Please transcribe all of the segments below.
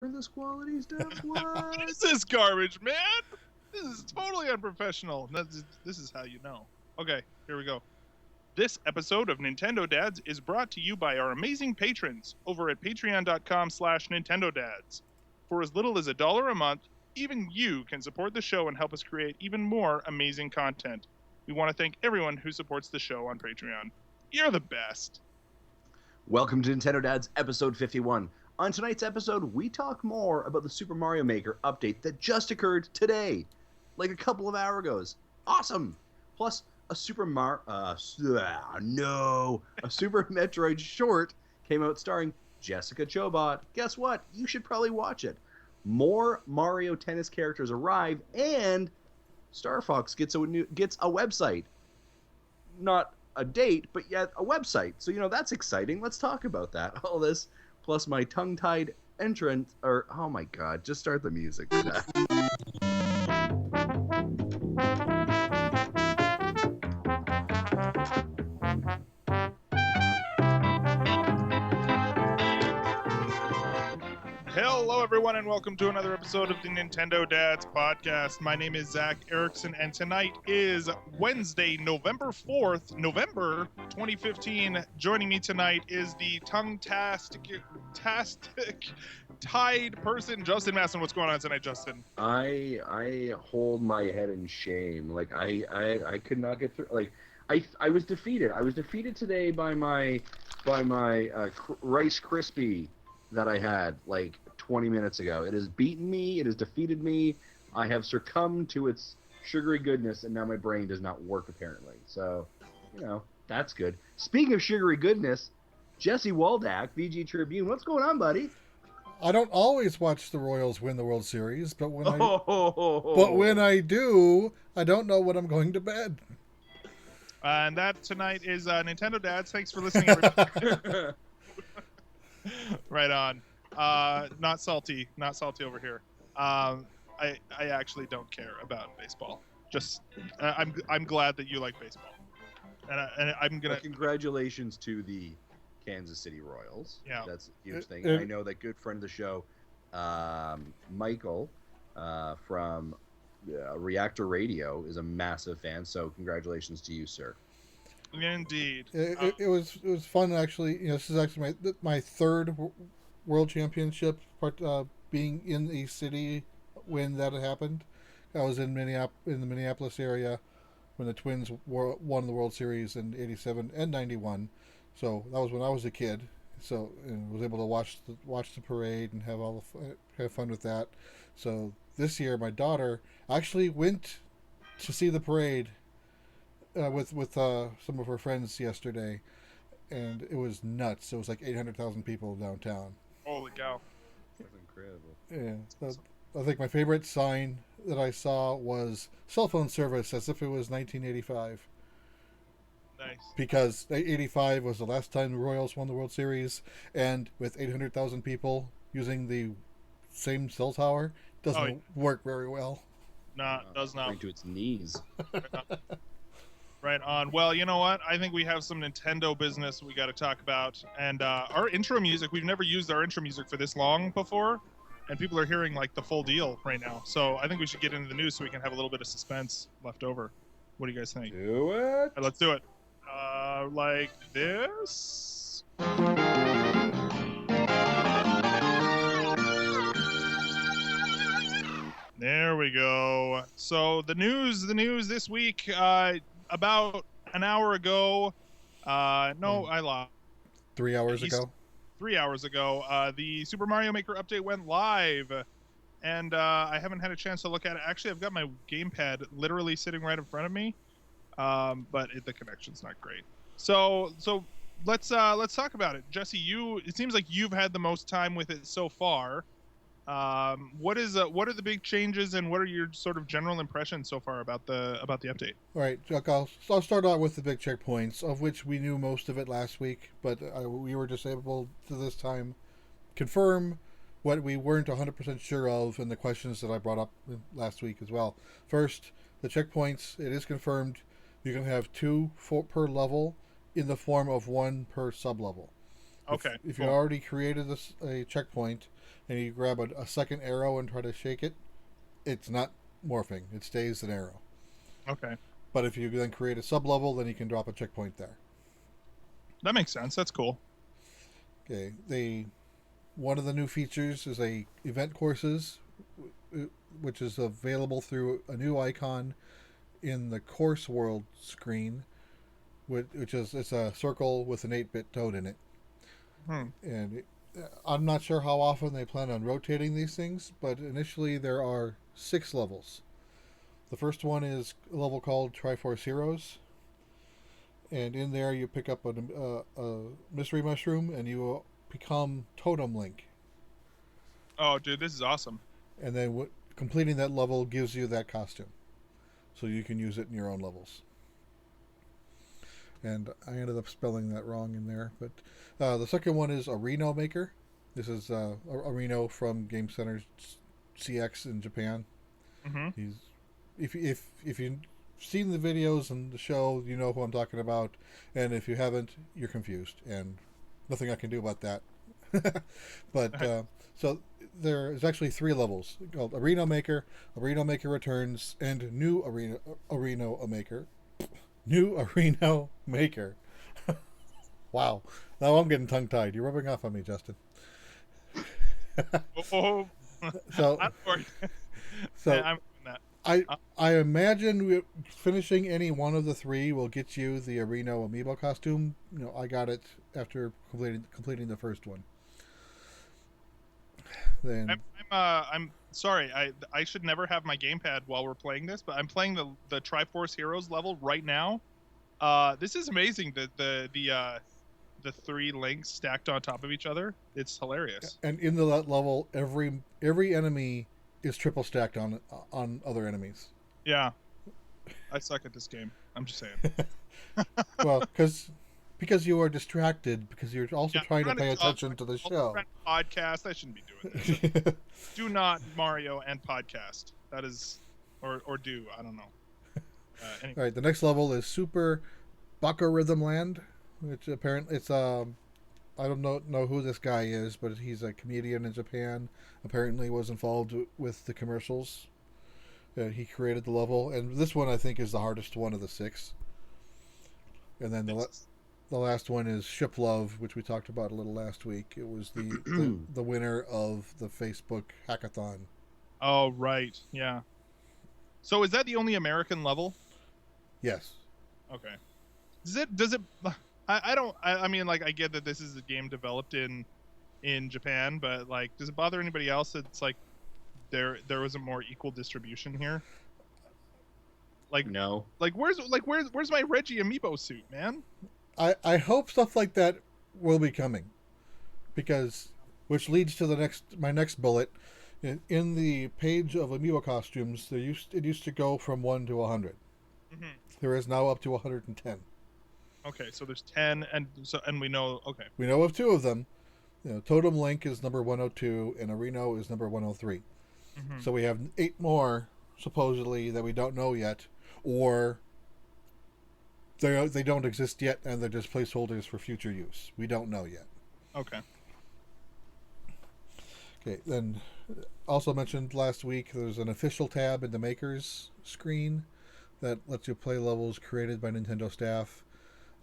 this quality stuff? What? What is this garbage, man? This is totally unprofessional. This is how you know. Okay, here we go. This episode of Nintendo Dads is brought to you by our amazing patrons over at patreon.com/Nintendo Dads. For as little as $1 a month, even you can support the show and help us create even more amazing content. We want to thank everyone who supports the show on Patreon. You're the best. Welcome to Nintendo Dads episode 51. On tonight's episode, we talk more about the Super Mario Maker update that just occurred today, like a couple of hours ago. Awesome! Plus, a Super Metroid short came out starring Jessica Chobot. Guess what? You should probably watch it. More Mario Tennis characters arrive, and Star Fox gets a website. Not a date, but yet a website. So, that's exciting. Let's talk about that. All this, plus my tongue-tied entrant, oh my god, just start the music for that. Hello, everyone, and welcome to another episode of the Nintendo Dads podcast. My name is Zach Erickson, and tonight is Wednesday, November 4th, November 2015. Joining me tonight is the tongue-tastic, tied person, Justin Masson. What's going on tonight, Justin? I hold my head in shame. Like I could not get through. Like I was defeated. I was defeated today by my Rice Krispie that I had like 20 minutes ago. It has beaten me. It has defeated me. I have succumbed to its sugary goodness, and now my brain does not work apparently. So, that's good. Speaking of sugary goodness, Jesse Waldak, VG Tribune, what's going on, buddy? I don't always watch the Royals win the World Series, but when I do, I don't know when I'm going to bed. And that tonight is Nintendo Dads. Thanks for listening, everybody. Right on. Not salty over here. I actually don't care about baseball. Just I'm glad that you like baseball, and I'm gonna. Congratulations to the Kansas City Royals. Yeah, that's a huge thing. I know that good friend of the show, Michael, from Reactor Radio, is a massive fan. So congratulations to you, sir. Indeed. It was fun actually. This is actually my third World Championship being in the city when that happened. I was in the Minneapolis area when the Twins won the World Series in '87 and '91. So that was when I was a kid. So was able to watch the parade and have fun with that. So this year, my daughter actually went to see the parade with some of her friends yesterday, and it was nuts. It was like 800,000 people downtown. Holy cow! That's incredible. Yeah, I think my favorite sign that I saw was cell phone service, as if it was 1985. Nice. Because 85 was the last time the Royals won the World Series, and with 800,000 people using the same cell tower, doesn't work very well. Does not. Bring to its knees. Right on. Well, you know what? I think we have some Nintendo business we got to talk about. And our intro music, we've never used our intro music for this long before. And people are hearing like the full deal right now. So I think we should get into the news so we can have a little bit of suspense left over. What do you guys think? Do it. All right, let's do it. Like this. There we go. So the news this week, about an hour ago, I lied. 3 hours ago. 3 hours ago, the Super Mario Maker update went live, and I haven't had a chance to look at it. Actually, I've got my gamepad literally sitting right in front of me, but the connection's not great. So let's talk about it. Jesse, it seems like you've had the most time with it so far. What are the big changes, and what are your sort of general impressions so far about the update? All right, Chuck, I'll start out with the big checkpoints, of which we knew most of it last week, but we were just able to this time confirm what we weren't 100% sure of, and the questions that I brought up last week as well. First, the checkpoints, it is confirmed you can have 2 per level in the form of 1 per sub-level. Okay. If you already created a checkpoint, and you grab a second arrow and try to shake it, it's not morphing. It stays an arrow. Okay. But if you then create a sub-level, then you can drop a checkpoint there. That makes sense. That's cool. Okay. One of the new features is a event courses, which is available through a new icon in the course world screen, which is it's a circle with an 8-bit toad in it. And I'm not sure how often they plan on rotating these things, but initially there are 6 levels. The first one is a level called Triforce Heroes, and in there you pick up a mystery mushroom and you become Totem Link. Oh, dude, this is awesome. And then completing that level gives you that costume, so you can use it in your own levels. And I ended up spelling that wrong in there, but the second one is Areno Maker. This is Areno from Game Center CX in Japan. Mm-hmm. If you've seen the videos and the show, you know who I'm talking about, and if you haven't, you're confused, and nothing I can do about that. But so there's actually 3 levels called Areno Maker, Areno Maker Returns, and New Areno Maker. New Areno Maker. Wow. Now I'm getting tongue-tied. You're rubbing off on me, Justin. Oh. So, I'm sorry. so I'm doing that. I imagine finishing any one of the 3 will get you the Areno amiibo costume. You know, I got it after completing the first one. Then I'm sorry. I should never have my gamepad while we're playing this, but I'm playing the Triforce Heroes level right now. This is amazing. The 3 links stacked on top of each other. It's hilarious. And in that level, every enemy is triple stacked on other enemies. Yeah, I suck at this game. I'm just saying. Well, because you are distracted, because you're also trying to pay attention to the show. Podcast. I shouldn't be doing this. Do not Mario and podcast. That is, or do. I don't know. Anyway. All right, the next level is Super Baka Rhythm Land, which apparently it's I don't know who this guy is, but he's a comedian in Japan. Apparently was involved with the commercials. He created the level, and this one I think is the hardest one of the 6. And then the last one is Ship Love, which we talked about a little last week. It was the winner of the Facebook hackathon. Oh right, yeah. So is that the only American level? Yes. Okay. Does it? I mean, like, I get that this is a game developed in Japan, but like, does it bother anybody else that it's like there was a more equal distribution here? Like, No. Like, where's my Reggie amiibo suit, man? I hope stuff like that will be coming, because which leads to my next bullet. In the page of amiibo costumes, it used to go from 1 to 100. Mm-hmm. There is now up to 110. Okay, so there's 10, and we know. Okay, we know of 2 of them. You know, Totem Link is number 102, and Areno is number 103. Mm-hmm. So we have 8 more supposedly that we don't know yet, or they don't exist yet, and they're just placeholders for future use. We don't know yet. Okay. Okay, then also mentioned last week, there's an official tab in the Makers screen that lets you play levels created by Nintendo staff.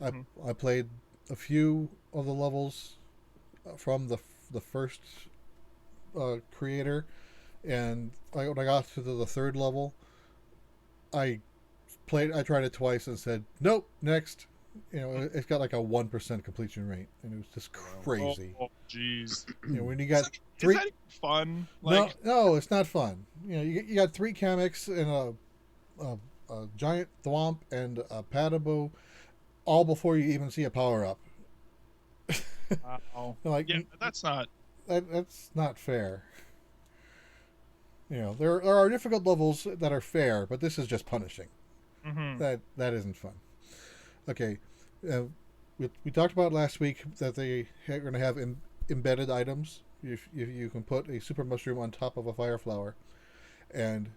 I played a few of the levels from the first creator, and when I got to the 3rd level, I tried it twice and said nope, next. You know, it's got like a 1% completion rate, and it was just crazy. Oh, jeez. You know, when you got is 3 that even fun? Like, no, it's not fun. You know, you got 3 Kameks and a giant Thwomp and a Pataboo, all before you even see a power up. wow. Like, Yeah, that's not. That's not fair. You know, there are difficult levels that are fair, but this is just punishing. Mm-hmm. That isn't fun. Okay, we talked about last week that they are going to have embedded items. You can put a super mushroom on top of a fire flower, and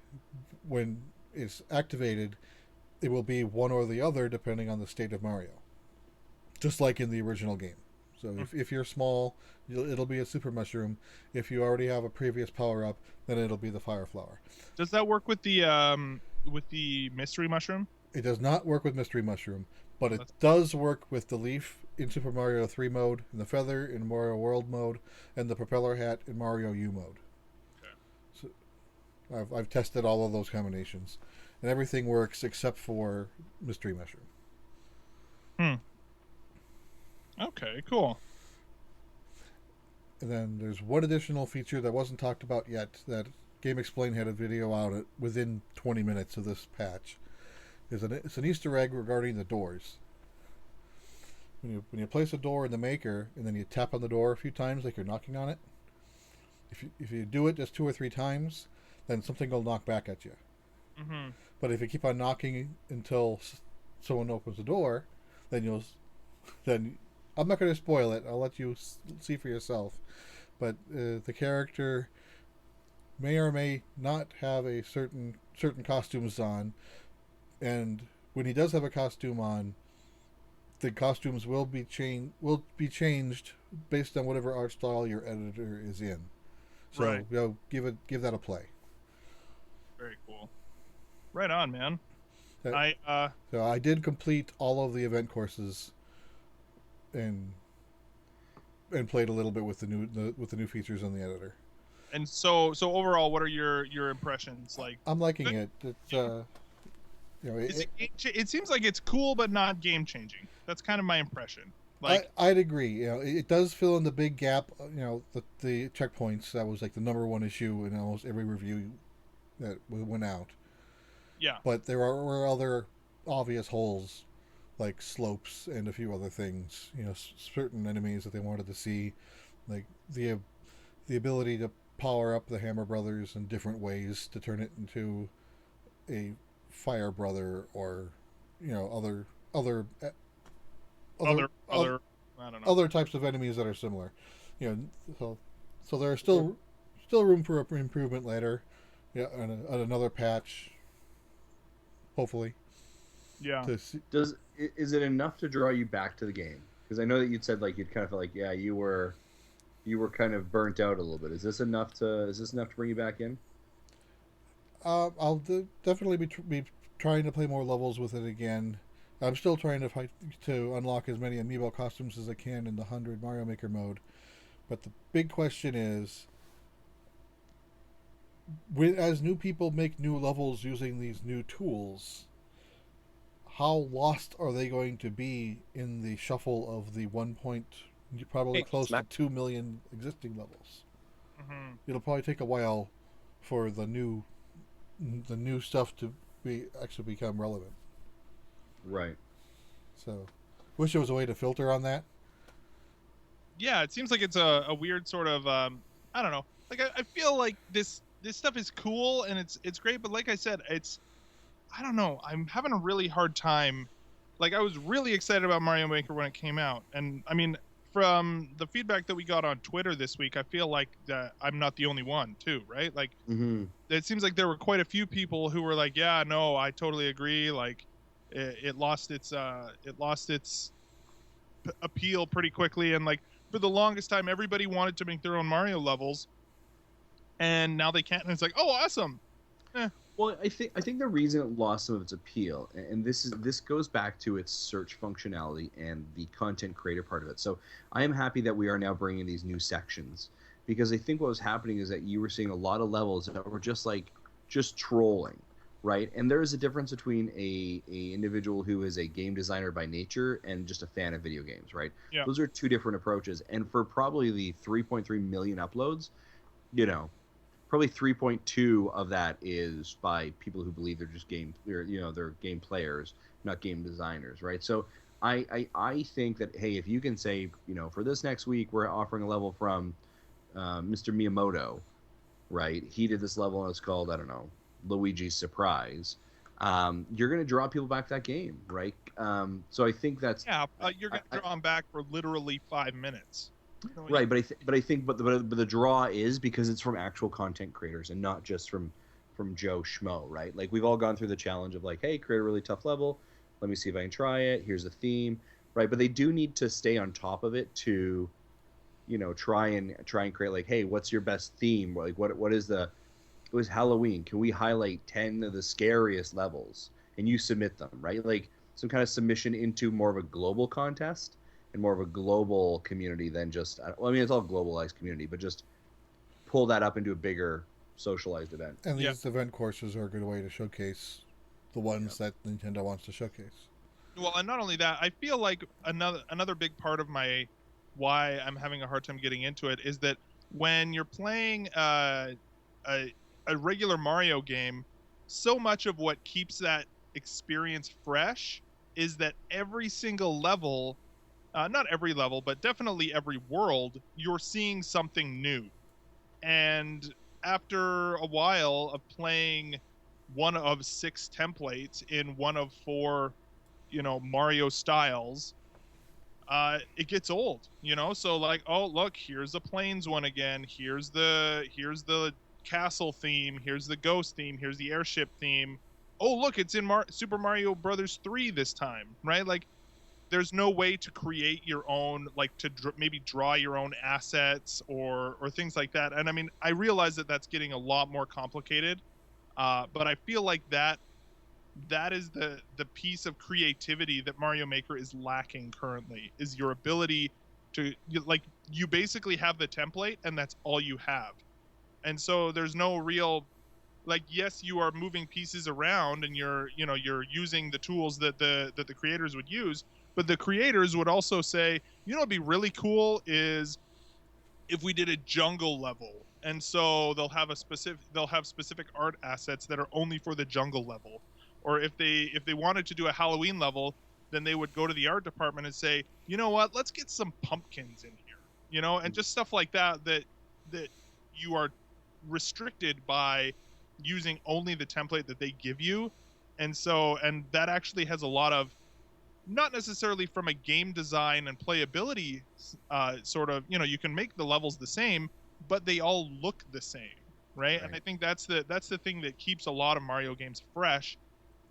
when it's activated, it will be one or the other depending on the state of Mario, just like in the original game. So if you're small, it'll be a super mushroom. If you already have a previous power up, then it'll be the fire flower. Does that work with the mystery mushroom? It does not work with mystery mushroom, but it That's- does work with the leaf in Super Mario 3 mode, and the feather in Mario World mode, and the propeller hat in Mario U mode. Okay. So I've tested all of those combinations, and everything works except for mystery mushroom. Okay, cool. And then there's one additional feature that wasn't talked about yet that Game Explain had a video out at within 20 minutes of this patch. It's an Easter egg regarding the doors. When you place a door in the Maker and then you tap on the door a few times like you're knocking on it, if you do it just 2 or 3 times, then something will knock back at you. Mm-hmm. But if you keep on knocking until someone opens the door, then I'm not going to spoil it. I'll let you see for yourself. But the character may or may not have a certain costumes on, and when he does have a costume on, the costumes will be changed based on whatever art style your editor is in. So Right. Give that a play. Very cool. Right on, man. Uh, I So I did complete all of the event courses, and played a little bit with the new features on the editor. and so overall, what are your impressions? Like, I'm liking it. It's it seems like it's cool but not game changing. That's kind of my impression. Like, I'd agree. It does fill in the big gap. The checkpoints, that was like the number one issue in almost every review that went out. yeah, But there were other obvious holes, like slopes and a few other things. Certain enemies that they wanted to see, like the ability to power up the Hammer Brothers in different ways to turn it into a Fire Brother, or other other I don't know. other types of enemies that are similar. So there's still room for improvement later. Yeah, and another patch, hopefully. Yeah. Is it enough to draw you back to the game? Because I know that you'd said like you'd kind of felt like you were kind of burnt out a little bit. Is this enough to bring you back in? I'll definitely be trying to play more levels with it again. I'm still trying to unlock as many amiibo costumes as I can in the 100 Mario Maker mode. But the big question is, as new people make new levels using these new tools, how lost are they going to be in the shuffle of the probably close to 2 million existing levels? Mm-hmm. It'll probably take a while for the new stuff to actually become relevant. Right. So, wish there was a way to filter on that. Yeah, it seems like it's a weird sort of I don't know. Like, I feel like this stuff is cool and it's great, but like I said, I don't know. I'm having a really hard time. Like, I was really excited about Mario Maker when it came out, and I mean, from the feedback that we got on Twitter this week, I feel like that I'm not the only one too, right? Like, Mm-hmm. it seems like there were quite a few people who were like, yeah, no, I totally agree. Like, it lost its appeal pretty quickly, and like for the longest time, everybody wanted to make their own Mario levels, and now they can't. And it's like, oh, awesome. Well, I think the reason it lost some of its appeal, and this goes back to its search functionality and the content creator part of it. So I am happy that we are now bringing these new sections, because I think what was happening is that you were seeing a lot of levels that were just trolling, right? And there is a difference between a individual who is a game designer by nature and just a fan of video games, right? Yeah. Those are two different approaches. And for probably the 3.3 million uploads, probably 3.2 of that is by people who believe they're just they're game players, not game designers, right? So I think that, hey, if you can say, for this next week we're offering a level from Mr. Miyamoto, right? He did this level and it's called, I don't know, Luigi's Surprise. You're going to draw people back to that game, right? So I think that's You're gonna draw them back for literally 5 minutes. right. But I think the draw is because it's from actual content creators and not just from Joe Schmo, right? Like, we've all gone through the challenge of like, hey, create a really tough level. Let me see if I can try it. Here's the theme. right? But they do need to stay on top of it to, try and create like, hey, what's your best theme? Like, what is the it was Halloween. Can we highlight 10 of the scariest levels? And you submit them, right? Like some kind of submission into more of a global contest and more of a global community than just, well, I mean, it's all globalized community, but just pull that up into a bigger socialized event. And Yeah. these event courses are a good way to showcase the ones that Nintendo wants to showcase. Well, and not only that, I feel like another big part of why I'm having a hard time getting into it is that when you're playing a regular Mario game, so much of what keeps that experience fresh is that every single level, not every level, but definitely every world, you're seeing something new. And after a while of playing one of 6 templates in one of 4, Mario styles, it gets old, so like, oh look, here's the plains one again, here's the castle theme, here's the ghost theme, here's the airship theme. Oh look, it's in Super Mario Brothers 3 this time, right? Like, there's no way to create your own, like, to maybe draw your own assets or things like that. And I mean, I realize that that's getting a lot more complicated, but I feel like that is the piece of creativity that Mario Maker is lacking currently, is your ability to, you basically have the template and that's all you have. And so there's no real, like, yes, you are moving pieces around and you're using the tools that the creators would use, but the creators would also say, what'd be really cool is if we did a jungle level. And so they'll have specific art assets that are only for the jungle level. Or if they wanted to do a Halloween level, then they would go to the art department and say, you know what, let's get some pumpkins in here, and just stuff like that you are restricted by using only the template that they give you. And that actually has a lot of, not necessarily from a game design and playability sort of, you can make the levels the same, but they all look the same, right? And I think that's the thing that keeps a lot of Mario games fresh,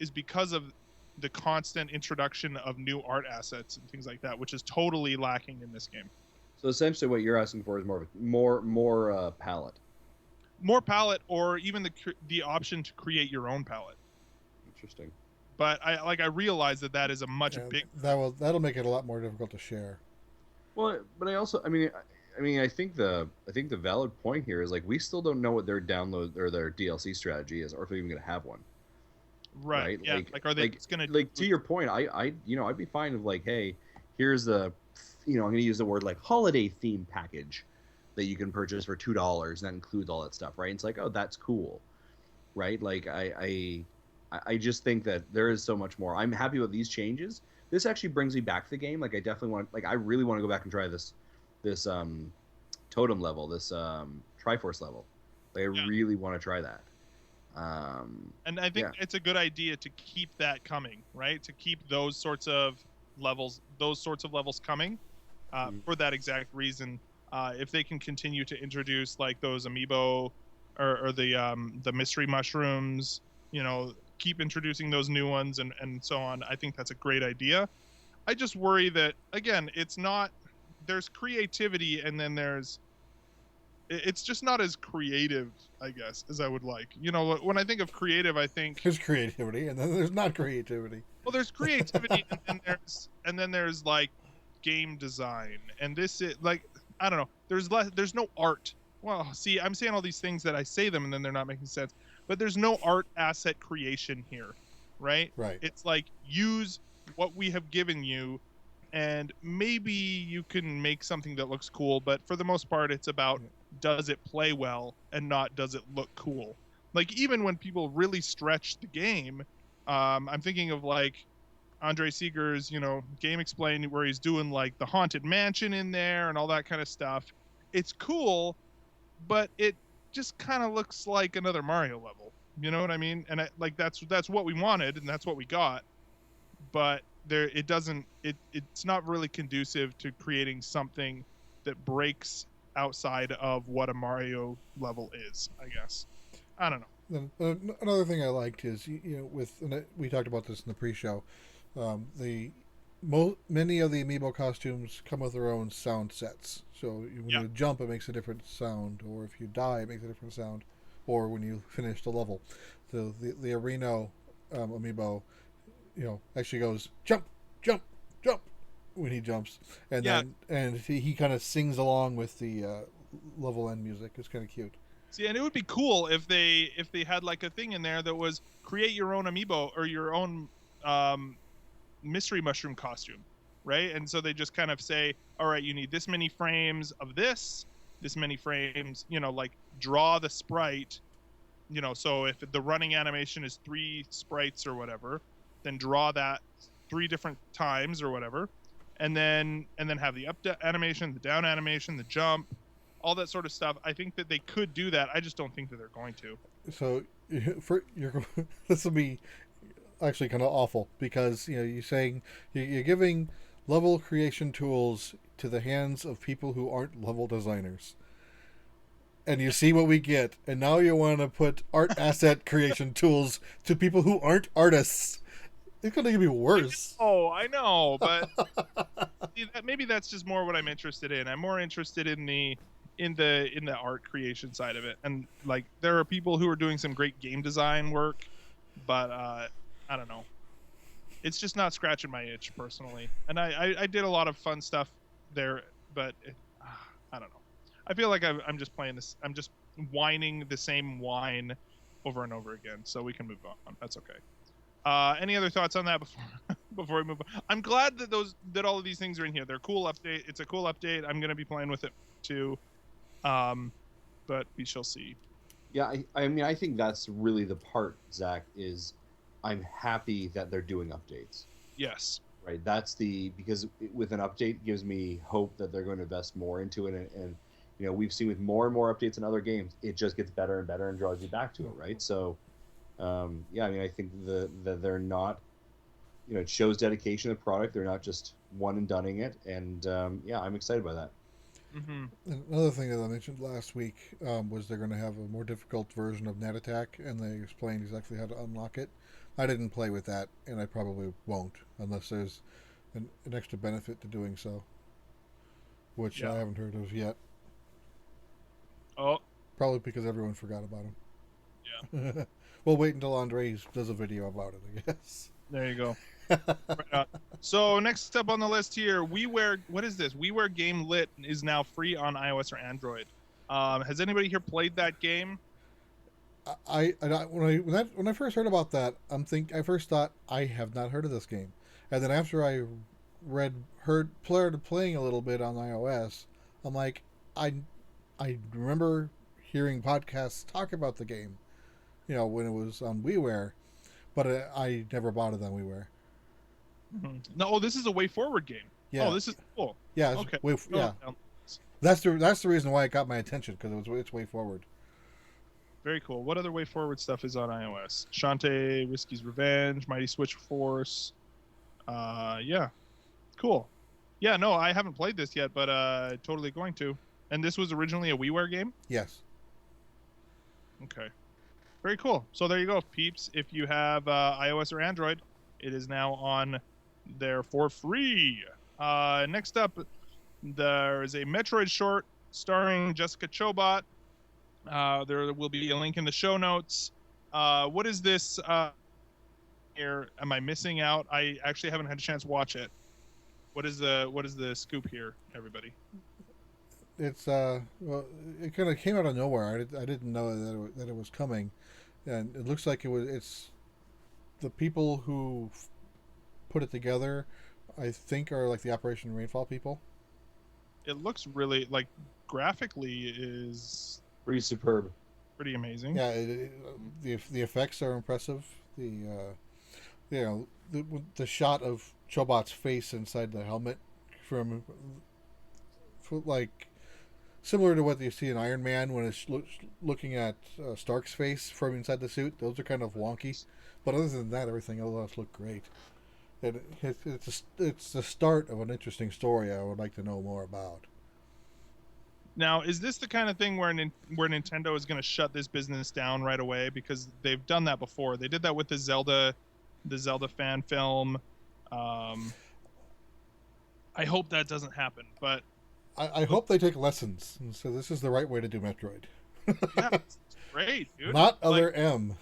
is because of the constant introduction of new art assets and things like that, which is totally lacking in this game. So essentially what you're asking for is more palette. More palette, or even the option to create your own palette. Interesting. But I realize that is a much big. That'll make it a lot more difficult to share. Well, but I also, I mean, I think the valid point here is, like, we still don't know what their download or their DLC strategy is, or if they're even going to have one. Right. Yeah. Like, are they going to, like, to your point? I'd be fine with, like, hey, here's the, I'm going to use the word, like, holiday theme package that you can purchase for $2, and that includes all that stuff, right? And it's like, oh, that's cool, right? Like, I just think that there is so much more. I'm happy with these changes. This actually brings me back to the game. Like, I really want to go back and try this totem level, this Triforce level. Like, I really want to try that. And I think it's a good idea to keep that coming, right? To keep those sorts of levels coming, for that exact reason. If they can continue to introduce, like, those amiibo or the mystery mushrooms, keep introducing those new ones and so on, I think that's a great idea. I just worry that, again, there's creativity, and then it's just not as creative, I guess, as I would like. When I think of creative, I think there's creativity, and then there's not creativity. Well, there's creativity, and then there's like game design, and this is, like, I don't know. There's no art. Well, see, I'm saying all these things that I say them, and then they're not making sense. But there's no art asset creation here, right? Right. It's like, use what we have given you, and maybe you can make something that looks cool, but for the most part, it's about, does it play well and not does it look cool. Like, even when people really stretch the game, I'm thinking of, like, Andre Seeger's, Game Explained, where he's doing, like, the Haunted Mansion in there and all that kind of stuff. It's cool, but it just kind of looks like another Mario level. You know what I mean? And that's what we wanted, and that's what we got. But it's not really conducive to creating something that breaks outside of what a Mario level is, I guess. I don't know. Then another thing I liked is, we talked about this in the pre-show, many of the amiibo costumes come with their own sound sets. So when Yeah. you jump, it makes a different sound, or if you die, it makes a different sound, or when you finish the level. So the Areno amiibo, actually goes jump, jump, jump when he jumps, and Yeah. he kind of sings along with the level end music. It's kind of cute. See, and it would be cool if they had like a thing in there that was create your own amiibo or your own mystery mushroom costume, right? And so they just kind of say, all right, you need this many frames of this many frames, like draw the sprite, so if the running animation is 3 sprites or whatever, then draw that 3 different times or whatever, and then have the up animation, the down animation, the jump, all that sort of stuff. I think that they could do that. I just don't think that they're going to. So this will be actually kind of awful because you're saying you're giving level creation tools to the hands of people who aren't level designers, and you see what we get, and now you want to put art asset creation tools to people who aren't artists. It's going to be worse. Oh, I know, but maybe that's just more what I'm interested in. I'm more interested in the art creation side of it, and like there are people who are doing some great game design work, but I don't know, it's just not scratching my itch personally. And I did a lot of fun stuff there, but I don't know. I feel like I'm just playing this. I'm just whining the same whine over and over again. So we can move on. That's okay. Any other thoughts on that before we move on? I'm glad that all of these things are in here. They're cool update. It's a cool update. I'm gonna be playing with it too. But we shall see. Yeah, I mean, I think that's really the part, Zach, is I'm happy that they're doing updates. Yes. Right. Because with an update gives me hope that they're going to invest more into it. And we've seen with more and more updates in other games, it just gets better and better and draws you back to it. Right. So, yeah, I mean, I think that they're not, it shows dedication to the product. They're not just one and doneing it. And, yeah, I'm excited by that. Mm-hmm. Another thing that I mentioned last week was they're going to have a more difficult version of Net Attack, and they explained exactly how to unlock it. I didn't play with that, and I probably won't unless there's an extra benefit to doing so, which I haven't heard of yet. Oh. Probably because everyone forgot about him. Yeah. We'll wait until Andre does a video about it, I guess. There you go. Right. So next up on the list here, what is this? WiiWare Game Lit is now free on iOS or Android. Has anybody here played that game? When I first heard about that, I first thought I have not heard of this game, and then after I heard playing a little bit on iOS, I'm like, I remember hearing podcasts talk about the game, when it was on WiiWare, but I never bought it on WiiWare. Mm-hmm. No, this is a Way Forward game. Yeah. Oh, this is cool. Yeah. Okay. Yeah. That's the reason why it got my attention, because it's Way Forward. Very cool. What other Way Forward stuff is on iOS? Shantae, Whiskey's Revenge, Mighty Switch Force. Yeah. Cool. Yeah, no, I haven't played this yet, but totally going to. And this was originally a WiiWare game? Yes. Okay. Very cool. So there you go, peeps. If you have iOS or Android, it is now on there for free. Next up, there is a Metroid short starring Jessica Chobot. There will be a link in the show notes. What is this here? Am I missing out? I actually haven't had a chance to watch it. What is the scoop here, everybody? It's well, it kind of came out of nowhere. I didn't know that it was coming, and it looks like it's the people who put it together. I think are like the Operation Rainfall people. It looks really like graphically is Pretty superb. pretty amazing. Yeah, the effects are impressive. The shot of Chobot's face inside the helmet from like similar to what you see in Iron Man when it's looking at Stark's face from inside the suit. Those are kind of wonky, but other than that, everything else looked great. And it's the start of an interesting story I would like to know more about. Now, is this the kind of thing where Nintendo is going to shut this business down right away? Because they've done that before. They did that with the Zelda fan film. I hope that doesn't happen, but I hope they take lessons, and so this is the right way to do Metroid. yeah, it's great, dude. Not other Like, M.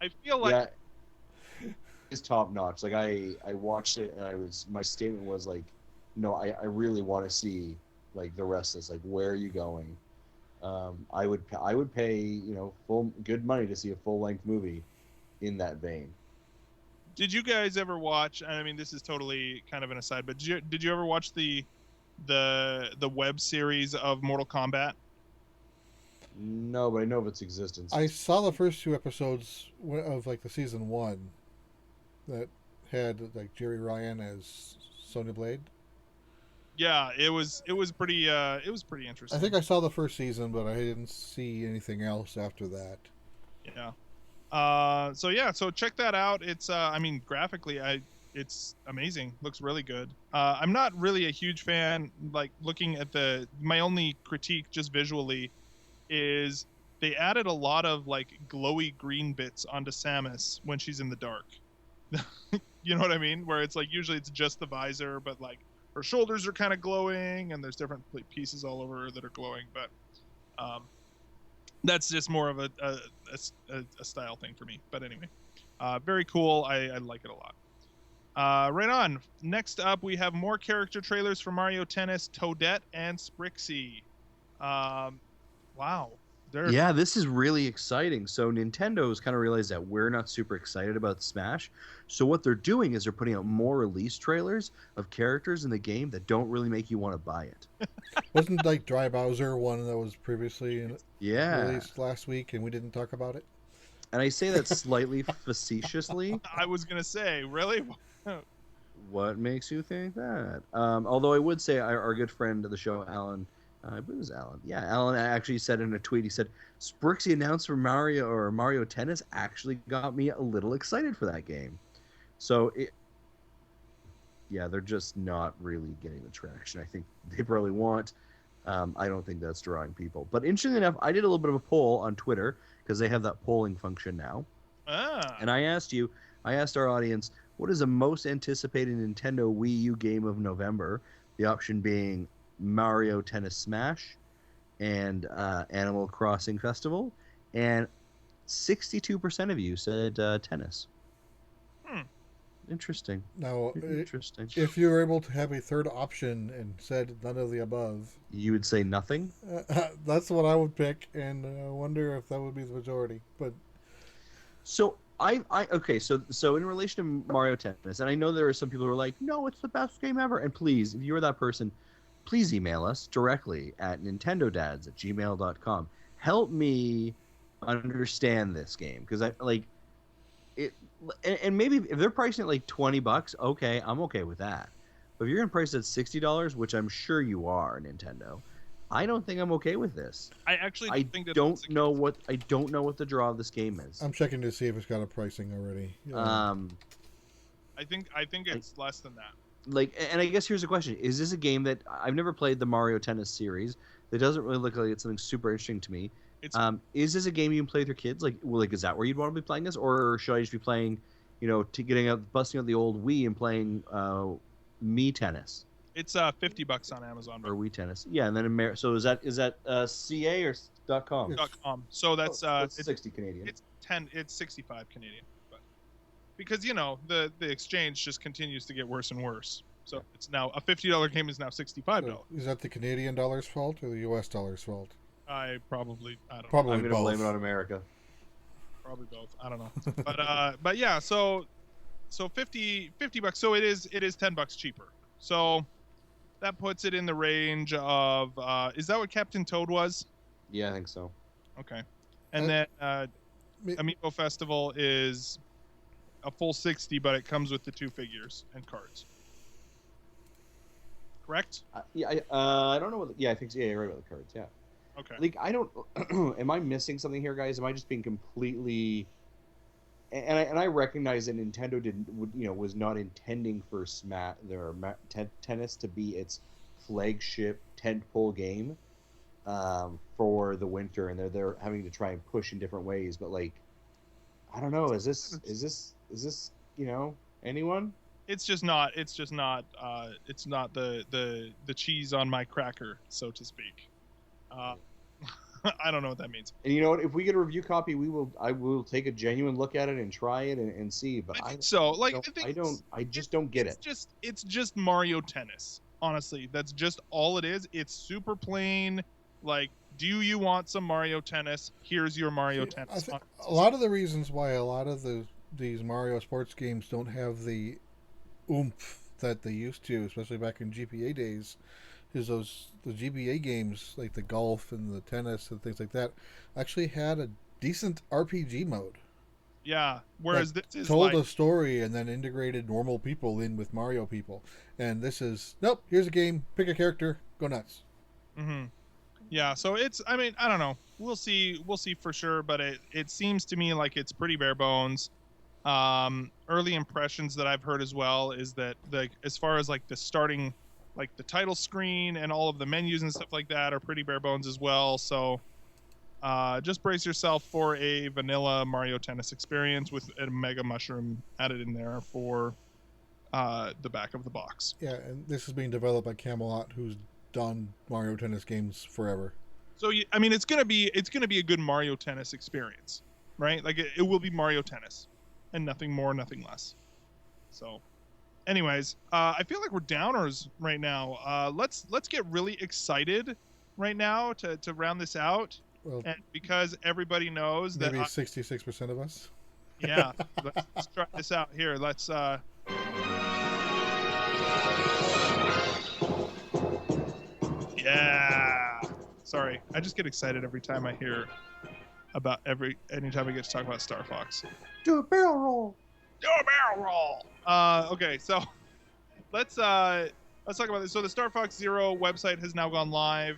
I feel like Yeah, it's top notch. Like I watched it and my statement was like, no, I really want to see like the rest of this. Like, where are you going? I would pay, you know, full good money to see a full length movie in that vein. did you guys ever watch? I mean, this is totally kind of an aside, but did you ever watch the web series of Mortal Kombat? No, but I know of its existence. I saw the first 2 episodes of like the season 1 that had like Jerry Ryan as Sonya Blade. Yeah, it was pretty interesting. I think I saw the first season, but I didn't see anything else after that. Yeah. So check that out. It's I mean, graphically, it's amazing. Looks really good. I'm not really a huge fan. Like, looking at my only critique just visually is they added a lot of like glowy green bits onto Samus when she's in the dark. You know what I mean? Where it's like usually it's just the visor, but like her shoulders are kind of glowing, and there's different pieces all over her that are glowing. But that's just more of a style thing for me. But anyway, very cool. I like it a lot. Right on. Next up, we have more character trailers for Mario Tennis, Toadette, and Sprixie. Wow. Yeah, this is really exciting. So Nintendo's kind of realized that we're not super excited about Smash. So what they're doing is they're putting out more release trailers of characters in the game that don't really make you want to buy it. Wasn't like Dry Bowser one that was previously Yeah. released last week and we didn't talk about it? And I say that slightly facetiously. I was gonna say, really? What makes you think that? Although I would say our good friend of the show, Alan, I believe it was Alan. Yeah, Alan actually said in a tweet, he said, Sprixie announced for Mario Tennis actually got me a little excited for that game. So, they're just not really getting the traction I think they probably want. I don't think that's drawing people. But interestingly enough, I did a little bit of a poll on Twitter because they have that polling function now. And I asked our audience, what is the most anticipated Nintendo Wii U game of November? The option being Mario Tennis Smash and Animal Crossing Festival. And 62% of you said tennis. Interesting. Now, Interesting. if you were able to have a third option and said none of the above, You would say nothing? that's what I would pick, and I wonder if that would be the majority. But So okay, so in relation to Mario Tennis, and I know there are some people who are like, no, it's the best game ever. And please, if you're that person, please email us directly at nintendodads@gmail.com. Help me understand this game, because I like it. And maybe if they're pricing it like $20, okay, I'm okay with that. But if you're going to price it at $60, which I'm sure you are, Nintendo, I don't think I'm okay with this. I actually think that don't know what the draw of this game is. I'm checking to see if it's got a pricing already. I think it's less than that. Like, and I guess here's the question: is this a game that I've never played the Mario Tennis series? That doesn't really look like it's something super interesting to me. Is this a game you can play with your kids? Like, is that where you'd want to be playing this, or should I just be playing, busting out the old Wii and playing Me Tennis? It's $50 on Amazon. Or Wii Tennis, yeah. And then so is that CA or .com? .com. So that's it's 60 Canadian. It's 65 Canadian. But because the exchange just continues to get worse and worse. So it's now a $50 game is now $65. So is that the Canadian dollar's fault or the U.S. dollar's fault? I don't know. Probably I'm gonna both. blame it on America. Probably both. I don't know. But yeah. So $50. So it is $10 cheaper. So that puts it in the range of. Is that what Captain Toad was? Yeah, I think so. Okay. And then Amiibo Festival is a full 60, but it comes with the 2 figures and cards. Correct? I don't know what. I think so. Yeah, you're right about the cards. Yeah. Okay. Like, I don't. Am I missing something here, guys? Am I just being completely? And I recognize that Nintendo was not intending for tennis to be its flagship tentpole game for the winter, and they're having to try and push in different ways. But like, I don't know. Is this anyone? it's just not it's not the cheese on my cracker, so to speak. I don't know what that means. And you know what? If we get a review copy, I will take a genuine look at it and try it and see. But I think so. Like, I just don't get it. It's just Mario Tennis. Honestly, that's just all it is. It's super plain. Like, do you want some Mario Tennis? Here's your Mario Tennis. I think a lot of the reasons why a lot of these Mario sports games don't have the oomph that they used to, especially back in GBA days, is the GBA games like the golf and the tennis and things like that actually had a decent RPG mode. Yeah. Whereas this is told like, a story and then integrated normal people in with Mario people. And this is nope. Here's a game. Pick a character. Go nuts. Mm-hmm. Yeah. So it's. I mean, I don't know. We'll see. We'll see for sure. But it seems to me like it's pretty bare bones. Early impressions that I've heard as well is that as far as like the starting, like the title screen and all of the menus and stuff like that are pretty bare bones as well. So just brace yourself for a vanilla Mario Tennis experience with a Mega Mushroom added in there for the back of the box. Yeah, and this is being developed by Camelot, who's done Mario Tennis games forever. So I mean, it's gonna be a good Mario Tennis experience, right? Like it will be Mario Tennis, and nothing more, nothing less. So, anyways, I feel like we're downers right now. Let's get really excited right now to round this out. Well, And because everybody knows that maybe 66% of us. yeah, let's try this out here. Let's yeah. Sorry, I just get excited every time I hear about anytime I get to talk about Star Fox. Do a barrel roll. Do a barrel roll. Okay, so let's talk about this. So the Star Fox Zero website has now gone live.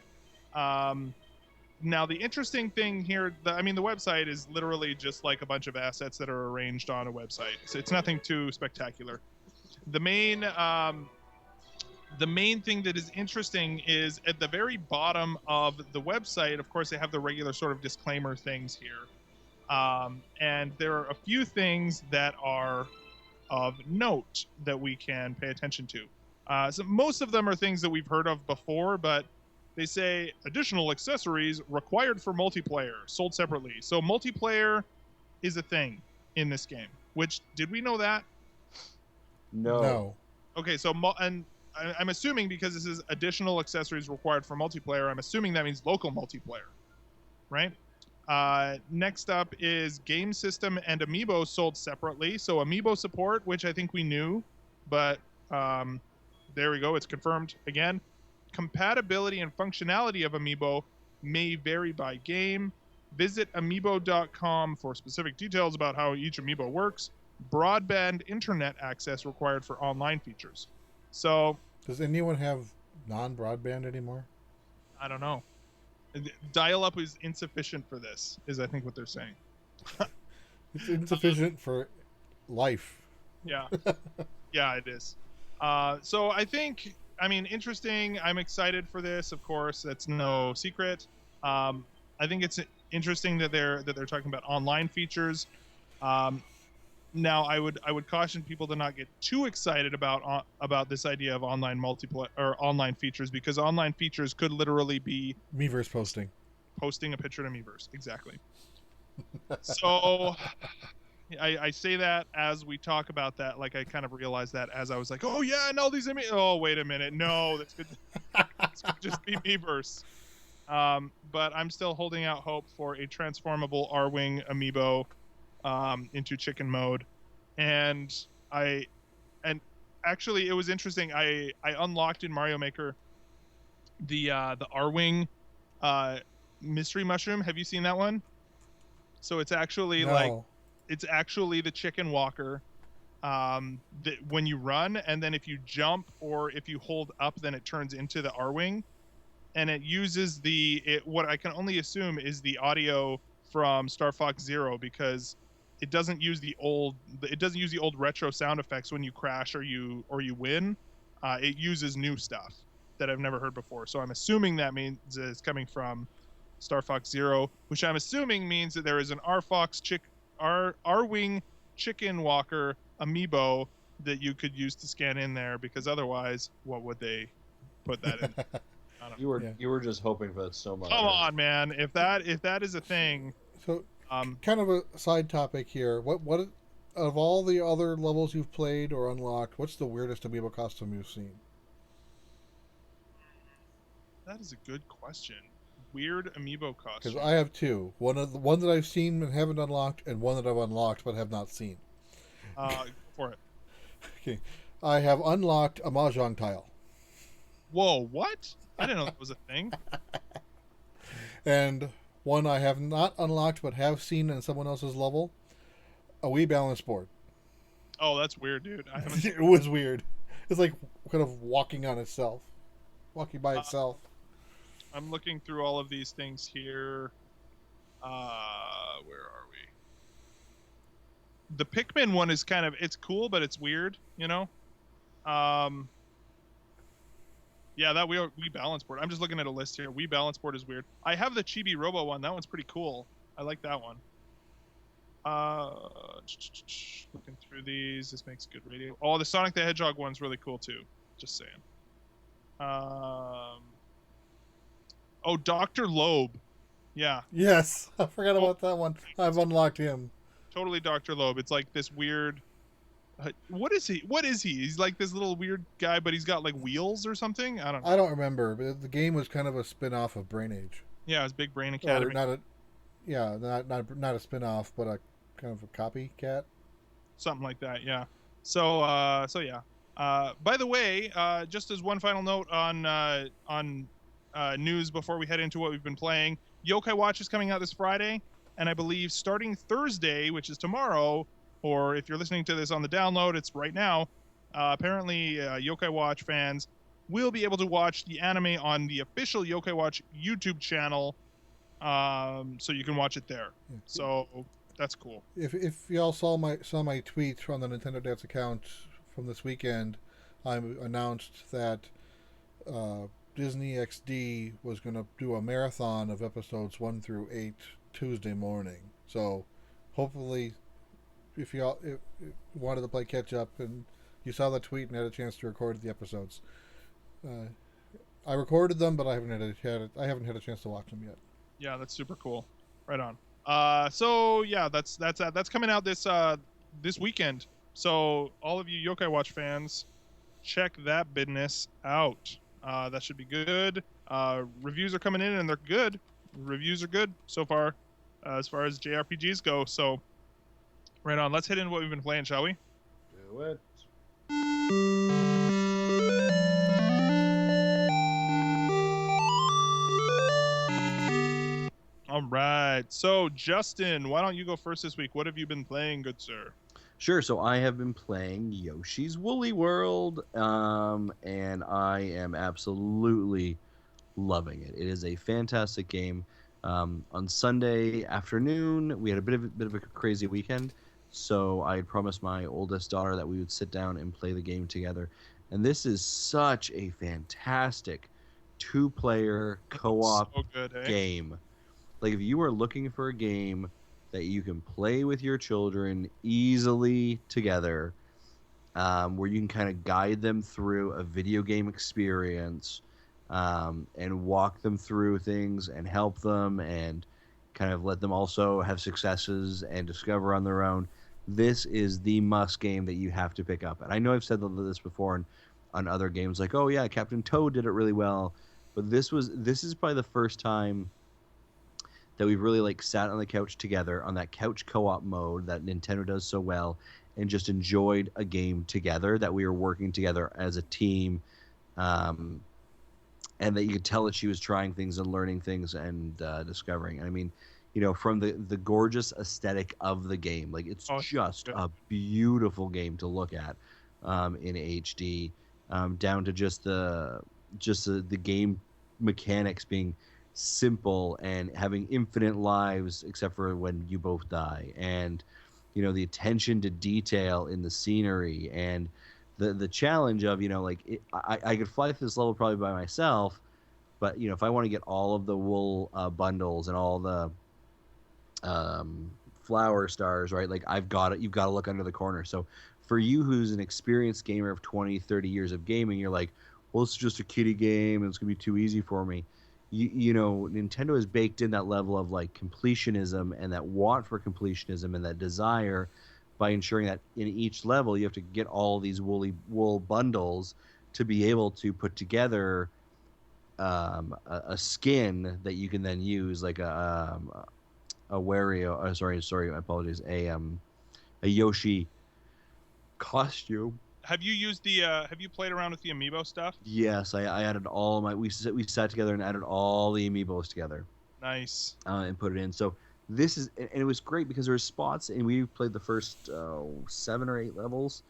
Now the interesting thing here, the website is literally just like a bunch of assets that are arranged on a website. So it's nothing too spectacular. The main thing that is interesting is at the very bottom of the website. Of course, they have the regular sort of disclaimer things here, and there are a few things that are of note that we can pay attention to. So most of them are things that we've heard of before, but they say additional accessories required for multiplayer, sold separately. So multiplayer is a thing in this game. Which, did we know that? No. Okay, so I'm assuming because this is additional accessories required for multiplayer, I'm assuming that means local multiplayer, right? Next up is game system and amiibo sold separately. So amiibo support, which I think we knew, but there we go. It's confirmed again. Compatibility and functionality of amiibo may vary by game. Visit amiibo.com for specific details about how each amiibo works. Broadband internet access required for online features. So, does anyone have non-broadband anymore? I don't know. Dial-up is insufficient for this, is I think what they're saying. It's insufficient for life. Yeah. Yeah, it is. So I think, interesting. I'm excited for this, of course. That's no secret. I think it's interesting that they're talking about online features. Now, I would caution people to not get too excited about this idea of online multiplayer or online features, because online features could literally be Miiverse posting a picture to Miiverse. Exactly. So I say that as we talk about that, like I kind of realized that as I was like, oh yeah, and all these oh wait a minute, no, this could just be Miiverse. But I'm still holding out hope for a transformable R-Wing amiibo into chicken mode, and actually it was interesting. I unlocked in Mario Maker the R-Wing mystery mushroom. Have you seen that one? So it's actually it's actually the chicken walker that when you run, and then if you jump or if you hold up, then it turns into the R-Wing, and it uses what I can only assume is the audio from Star Fox Zero, because it doesn't use the old retro sound effects when you crash or you win. It uses new stuff that I've never heard before. So I'm assuming that means it's coming from Star Fox Zero, which I'm assuming means that there is an R-Wing chicken walker amiibo that you could use to scan in there, because otherwise, what would they put that in? I don't know. Yeah. You were just hoping for that so much. Come on, man. If that is a thing, So, um, kind of a side topic here. What of all the other levels you've played or unlocked, what's the weirdest amiibo costume you've seen? that is a good question. Weird amiibo Because costume. I have two. One that I've seen and haven't unlocked, and one that I've unlocked but have not seen. Go for it. Okay, I have unlocked a mahjong tile, Whoa, what? I didn't know that was a thing. and one I have not unlocked but have seen in someone else's level, a Wii balance board. Oh, that's weird, dude. I haven't. It was weird. It's like kind of walking on itself, walking by itself. I'm looking through all of these things here. Where are we? The Pikmin one is kind of, it's cool, but it's weird, you know. Yeah, that Wii balance board. I'm just looking at a list here. Wii balance board is weird. I have the Chibi Robo one. That one's pretty cool. I like that one. Looking through these. This makes good radio. Oh, the Sonic the Hedgehog one's really cool too. Just saying. Oh, Dr. Loeb. Yeah, Yes, I forgot about that one. I've unlocked him. totally Dr. Loeb. It's like this weird. What is he? What is he? He's like this little weird guy, but he's got like wheels or something. I don't know. I don't remember, but the game was kind of a spin-off of Brain Age. Yeah, it's Big Brain Or Academy. not a spin-off, but a kind of a copycat. Something like that. Yeah. So yeah. By the way, just as one final note on news before we head into what we've been playing, Yokai Watch is coming out this Friday, and I believe starting Thursday, which is tomorrow, or if you're listening to this on the download, it's right now. Apparently, Yokai Watch fans will be able to watch the anime on the official Yokai Watch YouTube channel, so you can watch it there. Yeah. So that's cool. If y'all saw my tweets from the Nintendo Dance account from this weekend, I announced that Disney XD was going to do a marathon of episodes 1 through 8 Tuesday morning. So hopefully, if you wanted to play catch up and you saw the tweet and had a chance to record the episodes, I recorded them, but I haven't had a chance to watch them yet. Yeah, that's super cool. Right on. So yeah, that's coming out this weekend. So all of you Yokai Watch fans, check that business out. That should be good. Reviews are coming in and they're good. Reviews are good so far, as far as JRPGs go. So right on. Let's hit into what we've been playing, shall we? Do it. All right. So Justin, why don't you go first this week? What have you been playing, good sir? Sure. So I have been playing Yoshi's Woolly World, and I am absolutely loving it. It is a fantastic game. On Sunday afternoon, we had a bit of a crazy weekend, so I had promised my oldest daughter that we would sit down and play the game together. And this is such a fantastic two-player co-op So good, eh? game. Like, if you are looking for a game that you can play with your children easily together, where you can kind of guide them through a video game experience, and walk them through things and help them and kind of let them also have successes and discover on their own. This is the must game that you have to pick up. And I know I've said this before on other games, like, oh yeah, Captain Toad did it really well, but this is probably the first time that we've really like sat on the couch together on that couch co-op mode that Nintendo does so well, and just enjoyed a game together, that we were working together as a team, and that you could tell that she was trying things and learning things and discovering. I mean, you know, from the gorgeous aesthetic of the game, like it's just a beautiful game to look at in HD, down to just the game mechanics being simple and having infinite lives except for when you both die, and you know, the attention to detail in the scenery, and the challenge of, you know, like I could fly through this level probably by myself, but you know, if I want to get all of the wool bundles and all the flower stars, right, like you've got to look under the corner. So for you who's an experienced gamer of 20, 30 years of gaming, you're like, well, it's just a kiddie game and it's going to be too easy for me. You know, Nintendo has baked in that level of like completionism and that want for completionism and that desire by ensuring that in each level you have to get all these wool bundles to be able to put together a skin that you can then use, like a Wario. Sorry, I apologize. A Yoshi costume. Have you used the? Have you played around with the amiibo stuff? Yes, I added all my. We sat together and added all the amiibos together. Nice. And put it in. So this is, and it was great because there were spots, and we played the first 7 or 8 levels.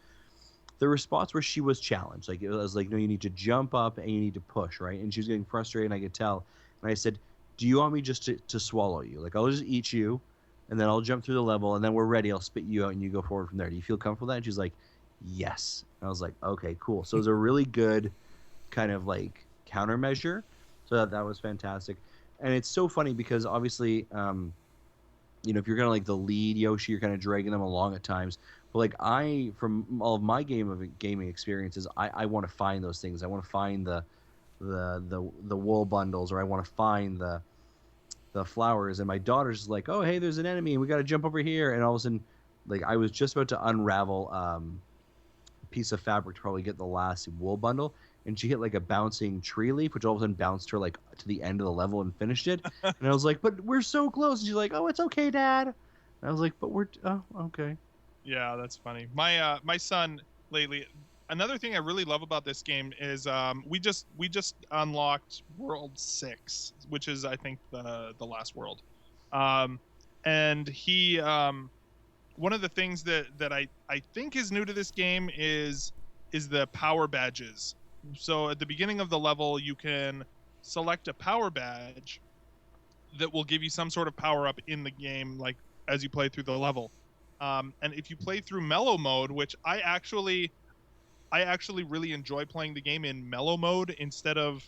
There were spots where she was challenged. Like it was like, no, you need to jump up and you need to push, right? And she was getting frustrated, and I could tell. And I said, do you want me just to swallow you? Like I'll just eat you, and then I'll jump through the level, and then we're ready. I'll spit you out, and you go forward from there. Do you feel comfortable with that? And she's like, yes. And I was like, okay, cool. So it was a really good kind of like countermeasure. So that was fantastic. And it's so funny because obviously, you know, if you're kind of like the lead Yoshi, you're kind of dragging them along at times. But like from all of my gaming experiences, I want to find those things. I want to find the wool bundles, or I want to find the flowers. And my daughter's just like, oh, hey, there's an enemy, and we got to jump over here. And all of a sudden, like I was just about to unravel a piece of fabric to probably get the last wool bundle, and she hit like a bouncing tree leaf, which all of a sudden bounced her like to the end of the level and finished it. And I was like, but we're so close. And she's like, oh, it's okay, Dad. And I was like, but we're okay. Yeah, that's funny. My son lately. Another thing I really love about this game is we just unlocked World 6, which is I think the last world, and he one of the things that I think is new to this game is the power badges. So at the beginning of the level, you can select a power badge that will give you some sort of power up in the game, like as you play through the level. And if you play through mellow mode, which I actually really enjoy playing the game in mellow mode instead of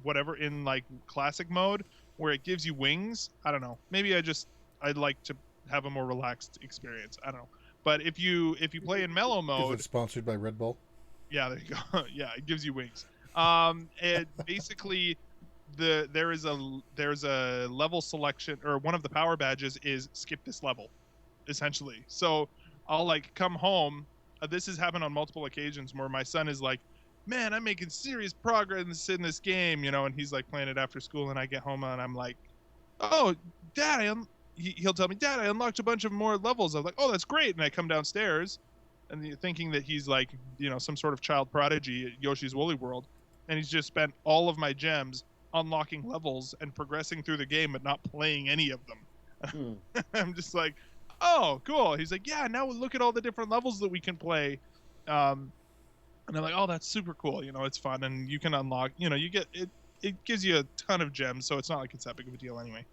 whatever in like classic mode, where it gives you wings. I don't know. Maybe I'd like to have a more relaxed experience. I don't know. But if you play in mellow mode, is it sponsored by Red Bull? Yeah, there you go. Yeah, it gives you wings. It basically there's a level selection, or one of the power badges is skip this level, essentially. So I'll like come home. This has happened on multiple occasions where my son is like, man, I'm making serious progress in this game, you know, and he's like playing it after school, and I get home and I'm like, oh, Dad, he'll tell me, Dad, I unlocked a bunch of more levels. I'm like, oh, that's great. And I come downstairs and thinking that he's like, you know, some sort of child prodigy at Yoshi's Woolly World. And he's just spent all of my gems unlocking levels and progressing through the game, but not playing any of them. I'm just like, oh, cool. He's like, yeah, now look at all the different levels that we can play. And I'm like, oh, that's super cool. You know, it's fun. And you can unlock, you know, you get it. It gives you a ton of gems, so it's not like it's that big of a deal anyway.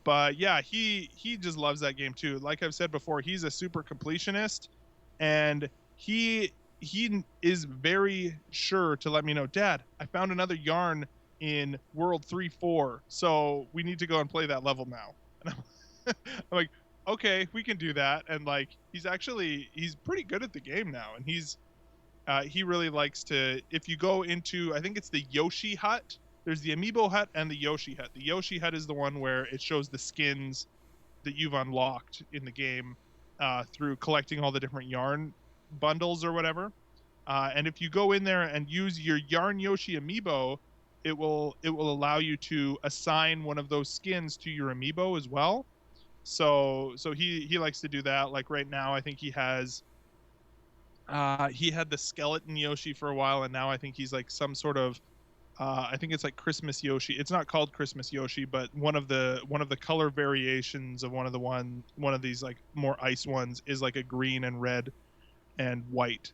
But yeah, he just loves that game too. Like I've said before, he's a super completionist, and he is very sure to let me know, Dad, I found another yarn in World 3-4, so we need to go and play that level now. And I'm like, okay, we can do that. And like, he's pretty good at the game now, and he really likes to, if you go into, I think it's the Yoshi hut. There's the Amiibo hut and the Yoshi hut. The Yoshi hut is the one where it shows the skins that you've unlocked in the game through collecting all the different yarn bundles or whatever. And if you go in there and use your Yarn Yoshi Amiibo, it will allow you to assign one of those skins to your Amiibo as well. So he likes to do that. Like right now, I think he had the skeleton Yoshi for a while, and now I think he's like some sort of I think it's like Christmas Yoshi. It's not called Christmas Yoshi, but one of the color variations of one of these like more ice ones is like a green and red and white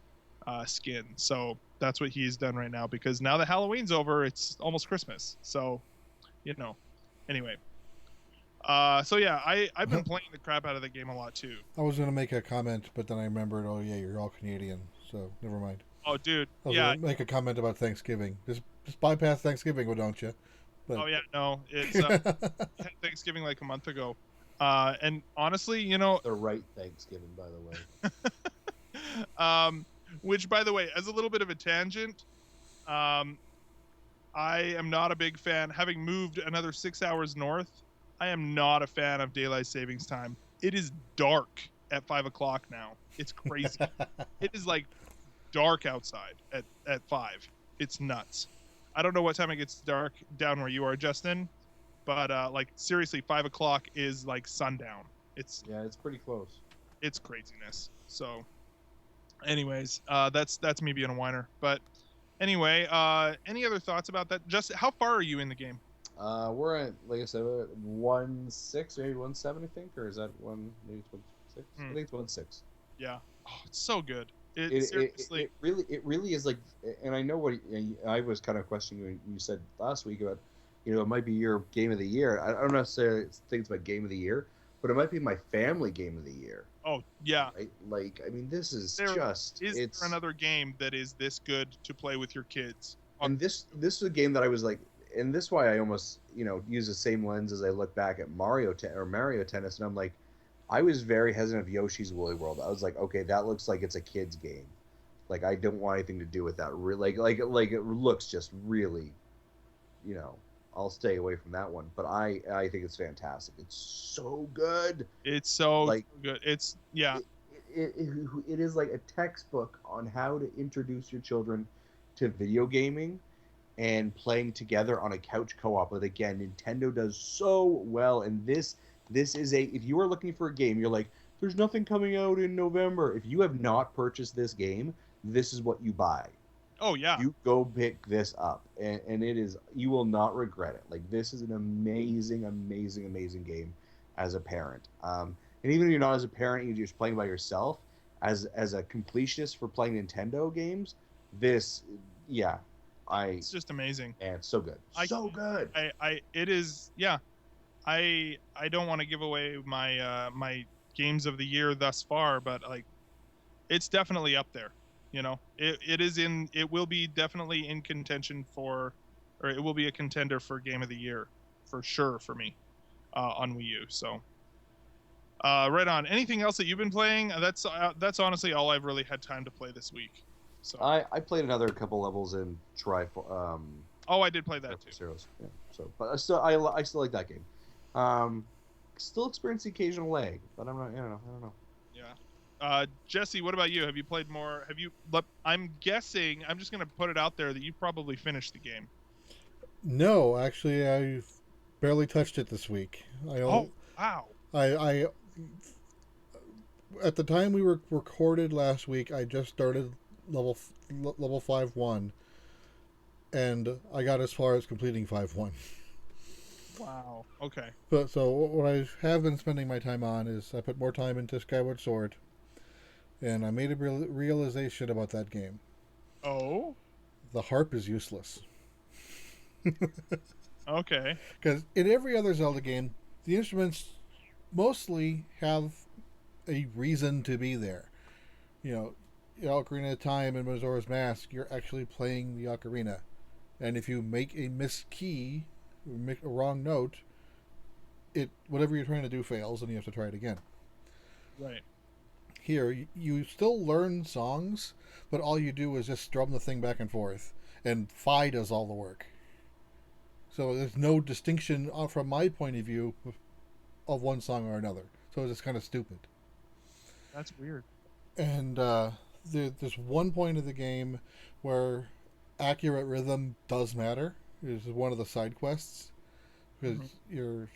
skin. So that's what he's done right now, because now that Halloween's over, it's almost Christmas. So, you know, anyway. So yeah, I've been playing the crap out of the game a lot too. I was gonna make a comment, but then I remembered, oh yeah, you're all Canadian, so never mind. Oh, dude. I was yeah. gonna make a comment about Thanksgiving. Just bypass Thanksgiving, why don't you? But... Oh yeah, no, it's had Thanksgiving like a month ago, and honestly, you know, The right Thanksgiving, by the way. Which, by the way, as a little bit of a tangent, um, I am not a big fan. Having moved another 6 hours north, I am not a fan of daylight savings time. It is dark at 5 o'clock now. It's crazy. It is like dark outside at 5. It's nuts. I don't know what time it gets dark down where you are, Justin, but like seriously, 5 o'clock is like sundown. It's Yeah, it's pretty close. craziness. So, anyways, that's me being a whiner. But anyway, any other thoughts about that? Just how far are you in the game? We're at, like I said, we're at 1.6, maybe 1.7, I think, or is that one? Maybe it's 1.6. I think it's 1.6. Yeah. Oh, it's so good. Seriously, it really is like, and I know what I was kind of questioning when you said last week about, it might be your game of the year. I don't necessarily think it's my game of the year, but it might be my family game of the year. Oh yeah. Right? Like, I mean, this is Is there another game that is this good to play with your kids? And this is a game that I was like, and this is why I almost use the same lens as I look back at Mario Tennis, and I'm like, I was very hesitant of Yoshi's Woolly World. I was like, okay, that looks like it's a kid's game. Like, I don't want anything to do with that. Like it looks just really, I'll stay away from that one. But I think it's fantastic. It's so good. It's so good. It's It is like a textbook on how to introduce your children to video gaming and playing together on a couch co-op. But again, Nintendo does so well, and this is if you are looking for a game, you're like, there's nothing coming out in November. If you have not purchased this game, this is what you buy. Oh yeah. You go pick this up, and it is, you will not regret it. Like, this is an amazing, amazing, amazing game as a parent. And even if you're not as a parent, you're just playing by yourself, as a completionist for playing Nintendo games, it's just amazing. And it's so good. Good. It is, yeah. I don't want to give away my my games of the year thus far, but like, it's definitely up there. It will be definitely in contention or it will be a contender for game of the year for sure for me on Wii U. So right on. Anything else that you've been playing? That's honestly all I've really had time to play this week. So I played another couple levels in Oh, I did play that too. Zeros. Yeah. So, but I still like that game. Still experience the occasional lag, but I don't know. Yeah. Jesse, what about you? Have you played more? I'm guessing, I'm just going to put it out there that you probably finished the game. No, actually, I've barely touched it this week. Oh, wow. I at the time we were recorded last week, I just started level 5-1, and I got as far as completing 5-1. Wow. Okay. But so what I have been spending my time on is I put more time into Skyward Sword, and I made a realization about that game. Oh? The harp is useless. Okay. Because in every other Zelda game, the instruments mostly have a reason to be there. Ocarina of Time and Majora's Mask, you're actually playing the ocarina. And if you make a missed key, make a wrong note, whatever you're trying to do fails and you have to try it again. Right. Here, you still learn songs, but all you do is just strum the thing back and forth, and Fi does all the work. So there's no distinction from my point of view of one song or another. So it's kind of stupid. That's weird. And there's one point of the game where accurate rhythm does matter. It's one of the side quests, because you're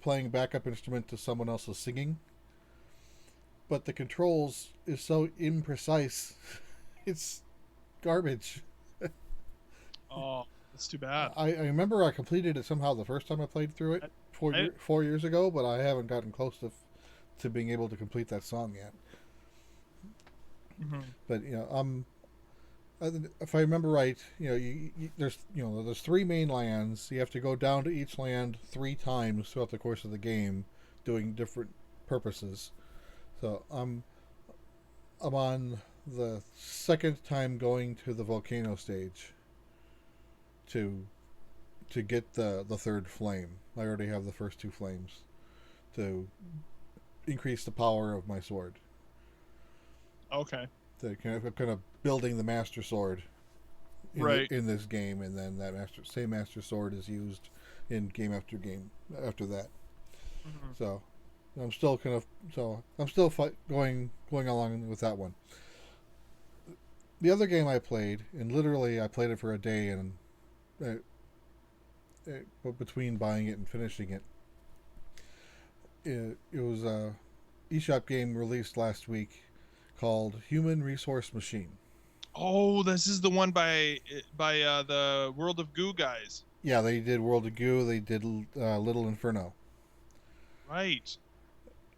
playing backup instrument to someone else's singing. But the controls is so imprecise, it's garbage. Oh, that's too bad. I remember I completed it somehow the first time I played through it 4 years ago, but I haven't gotten close to being able to complete that song yet. Mm-hmm. But if I remember right, there's 3 main lands. You have to go down to each land 3 times throughout the course of the game, doing different purposes. So I'm on the second time going to the volcano stage to get the third flame. I already have the first 2 flames to increase the power of my sword. Okay. The kind of building the Master Sword Right. in this game, and then that same Master Sword is used in game after that. Hmm. So I'm still going along with that one. The other game I played, and literally I played it for a day, and between buying it and finishing it, it was a eShop game released last week called Human Resource Machine. Oh, this is the one by the World of Goo guys. Yeah, they did World of Goo. They did Little Inferno. Right.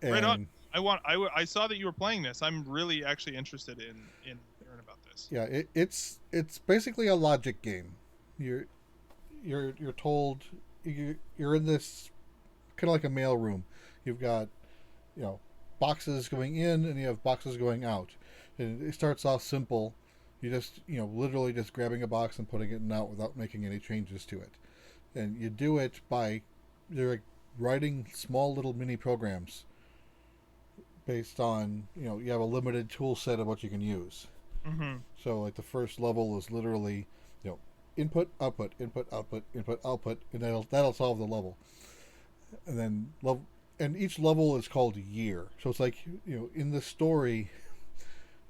Right on. And I saw that you were playing this. I'm really actually interested in hearing about this. yeah, it's basically a logic game. You're you're told you're in this kind of like a mail room. You've got boxes going in and you have boxes going out. And it starts off simple. You just literally just grabbing a box and putting it in and out without making any changes to it. And you do it by you're like writing small little mini programs based on you have a limited tool set of what you can use. Mm-hmm. So like the first level is literally input output input output input output, and that'll solve the level. And then and each level is called year. So it's like in the story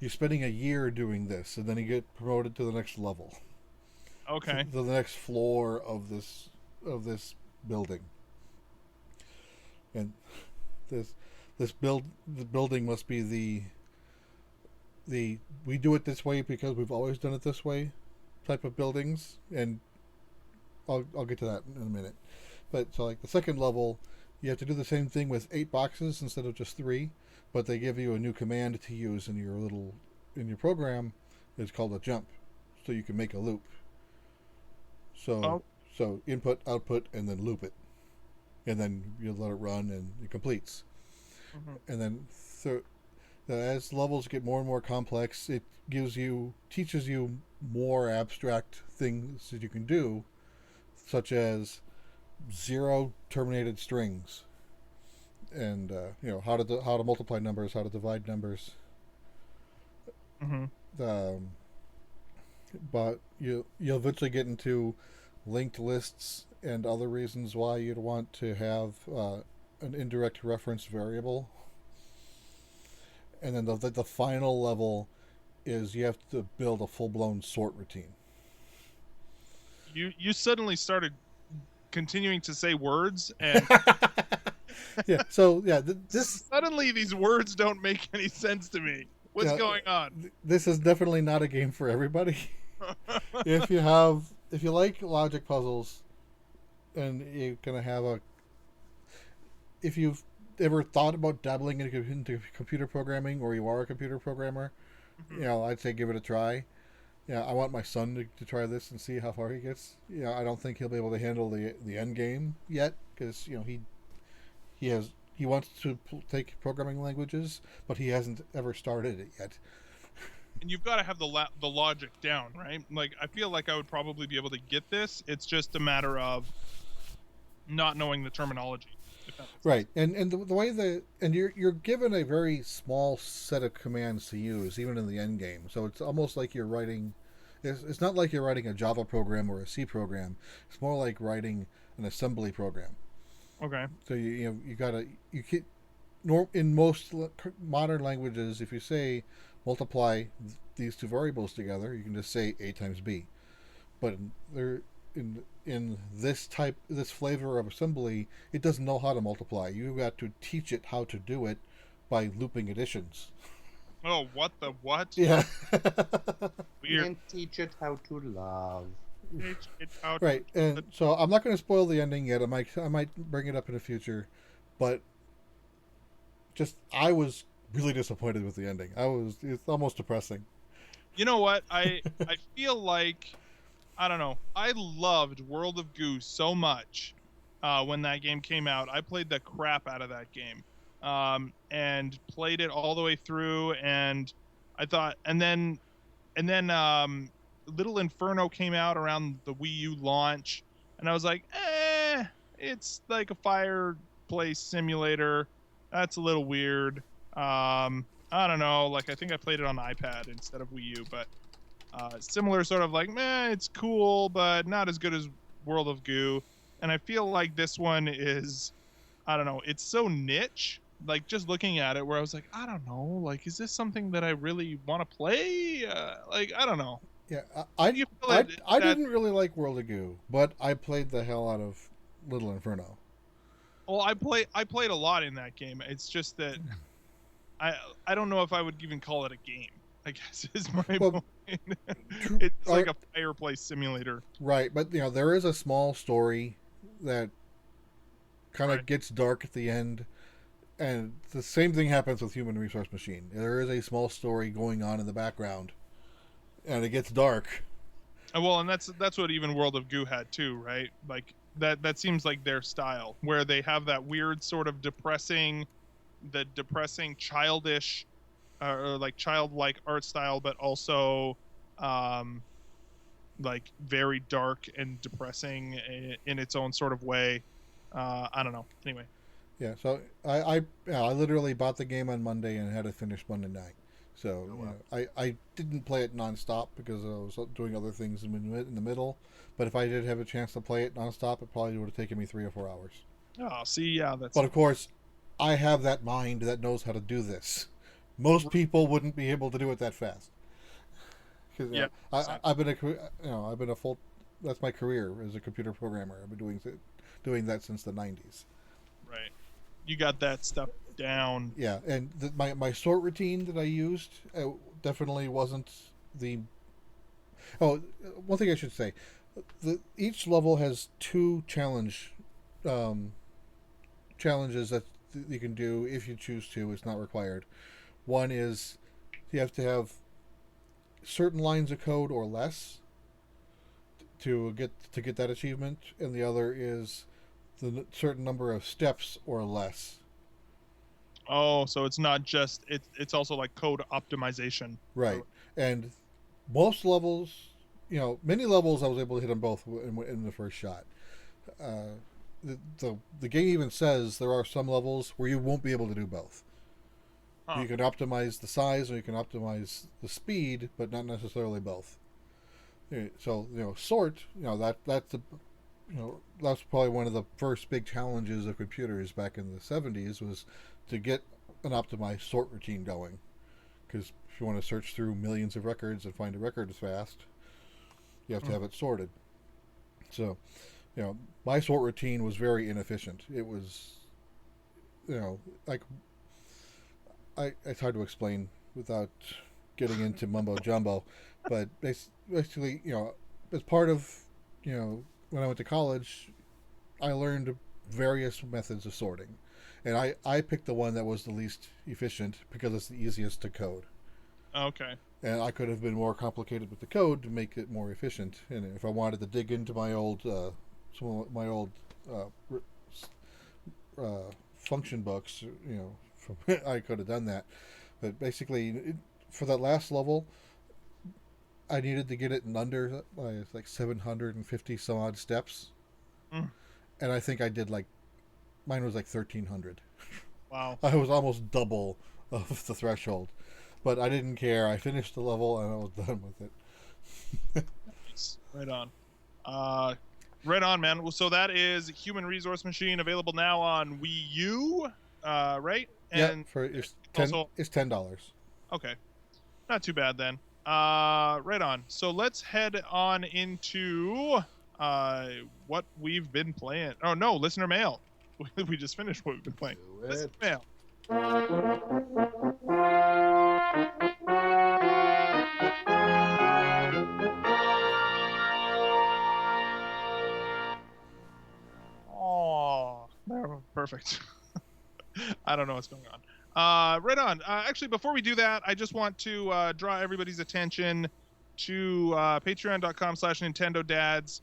you're spending a year doing this, and then you get promoted to the next level. Okay. To the next floor of this building. And the building must be the we do it this way because we've always done it this way type of buildings, and I'll get to that in a minute. But so like the second level, you have to do the same thing with 8 boxes instead of just 3, but they give you a new command to use in your program. It's called a jump, so you can make a loop. So input output and then loop it, and then you let it run and it completes. Mm-hmm. And then as levels get more and more complex, it teaches you more abstract things that you can do, such as 0 terminated strings, and how to multiply numbers, how to divide numbers. Mm-hmm. But you'll eventually get into linked lists and other reasons why you'd want to have an indirect reference variable. And then the final level is you have to build a full-blown sort routine. You suddenly started continuing to say words, and Yeah. So yeah, this suddenly these words don't make any sense to me. What's going on? This is definitely not a game for everybody. If you like logic puzzles, and you're gonna have if you've ever thought about dabbling into computer programming, or you are a computer programmer, I'd say give it a try. Yeah, I want my son to try this and see how far he gets. I don't think he'll be able to handle the end game yet, because he wants to take programming languages, but he hasn't ever started it yet. And you've got to have the logic down, right? Like, I feel like I would probably be able to get this. It's just a matter of not knowing the terminology. Right, and the way you're given a very small set of commands to use, even in the end game. So it's almost like you're writing. It's not like you're writing a Java program or a C program. It's more like writing an assembly program. Okay. So in most modern languages, if you say multiply these two variables together, you can just say A times B. But in this flavor of assembly, it doesn't know how to multiply. You've got to teach it how to do it by looping additions. Oh, what the what? Yeah. Weird. And teach it how to love. Right, and so I'm not going to spoil the ending yet. I might bring it up in the future, but I was really disappointed with the ending. It's almost depressing. You know what? I feel like, I don't know. I loved World of Goo so much when that game came out. I played the crap out of that game, and played it all the way through. And I thought, and then Little Inferno came out around the Wii U launch, and I was like, it's like a fireplace simulator. That's a little weird. I don't know. Like, I think I played it on iPad instead of Wii U, but similar sort of like, meh, it's cool, but not as good as World of Goo. And I feel like this one is, I don't know, it's so niche. Like, just looking at it, where I was like, I don't know, like, is this something that I really want to play? Like, I don't know. Yeah, Do you feel I that? didn't really like World of Goo, but I played the hell out of Little Inferno. Well, I played a lot in that game. It's just that I don't know if I would even call it a game. I guess is my Well, point. True, It's like a fireplace simulator. right, but there is a small story that kind of Right. gets dark at the end, and the same thing happens with Human Resource Machine. There is a small story going on in the background, and it gets dark. Well, and that's what even World of Goo had too, right? Like that seems like their style, where they have that weird sort of depressing, childish, or like childlike art style, but also, um, like very dark and depressing in its own sort of way. I don't know. Anyway, Yeah, so I literally bought the game on Monday and had it finished Monday night. So Oh, wow. I didn't play it nonstop because I was doing other things in the middle. But if I did have a chance to play it nonstop, it probably would have taken me 3 or 4 hours. oh, see, yeah, that's But of course, I have that mind that knows how to do this. Most people wouldn't be able to do it that fast. 'Cause, yeah. I've been I've been a full. That's my career as a computer programmer. I've been doing that since the '90s. Right. You got that stuff down. Yeah, and my sort routine that I used definitely wasn't the. Oh, one thing I should say, each level has two um, challenges that you can do if you choose to. It's not required. One is you have to have certain lines of code or less to get that achievement, and the other is the certain number of steps or less. Oh, so it's not just it's also like code optimization. Right. And most levels, many levels I was able to hit them both in the first shot. The game even says there are some levels where you won't be able to do both. Huh. You can optimize the size or you can optimize the speed, but not necessarily both. So sort, that's probably one of the first big challenges of computers back in the 70s was to get an optimized sort routine going. Because if you want to search through millions of records and find a record fast, you have to have it sorted. So, my sort routine was very inefficient. It was, like, it's hard to explain without getting into mumbo jumbo, but basically, as part of, when I went to college, I learned various methods of sorting. And I picked the one that was the least efficient because it's the easiest to code. Okay. And I could have been more complicated with the code to make it more efficient. And if I wanted to dig into my old function books, I could have done that. But basically, for that last level, I needed to get it in under like 750 some odd steps. Mm. And I think I did mine was like 1,300. Wow. I was almost double of the threshold. But I didn't care. I finished the level and I was done with it. Nice. Right on. Right on, man. Well, so that is Human Resource Machine, available now on Wii U, right? And it's also $10. okay, not too bad then. Right on. So let's head on into what we've been playing. Oh no, listener mail. We just finished what we've been playing. Do Listener it. mail. Oh, perfect. I don't know what's going on. Right on. Actually, before we do that, I just want to draw everybody's attention to patreon.com/Nintendo Dads.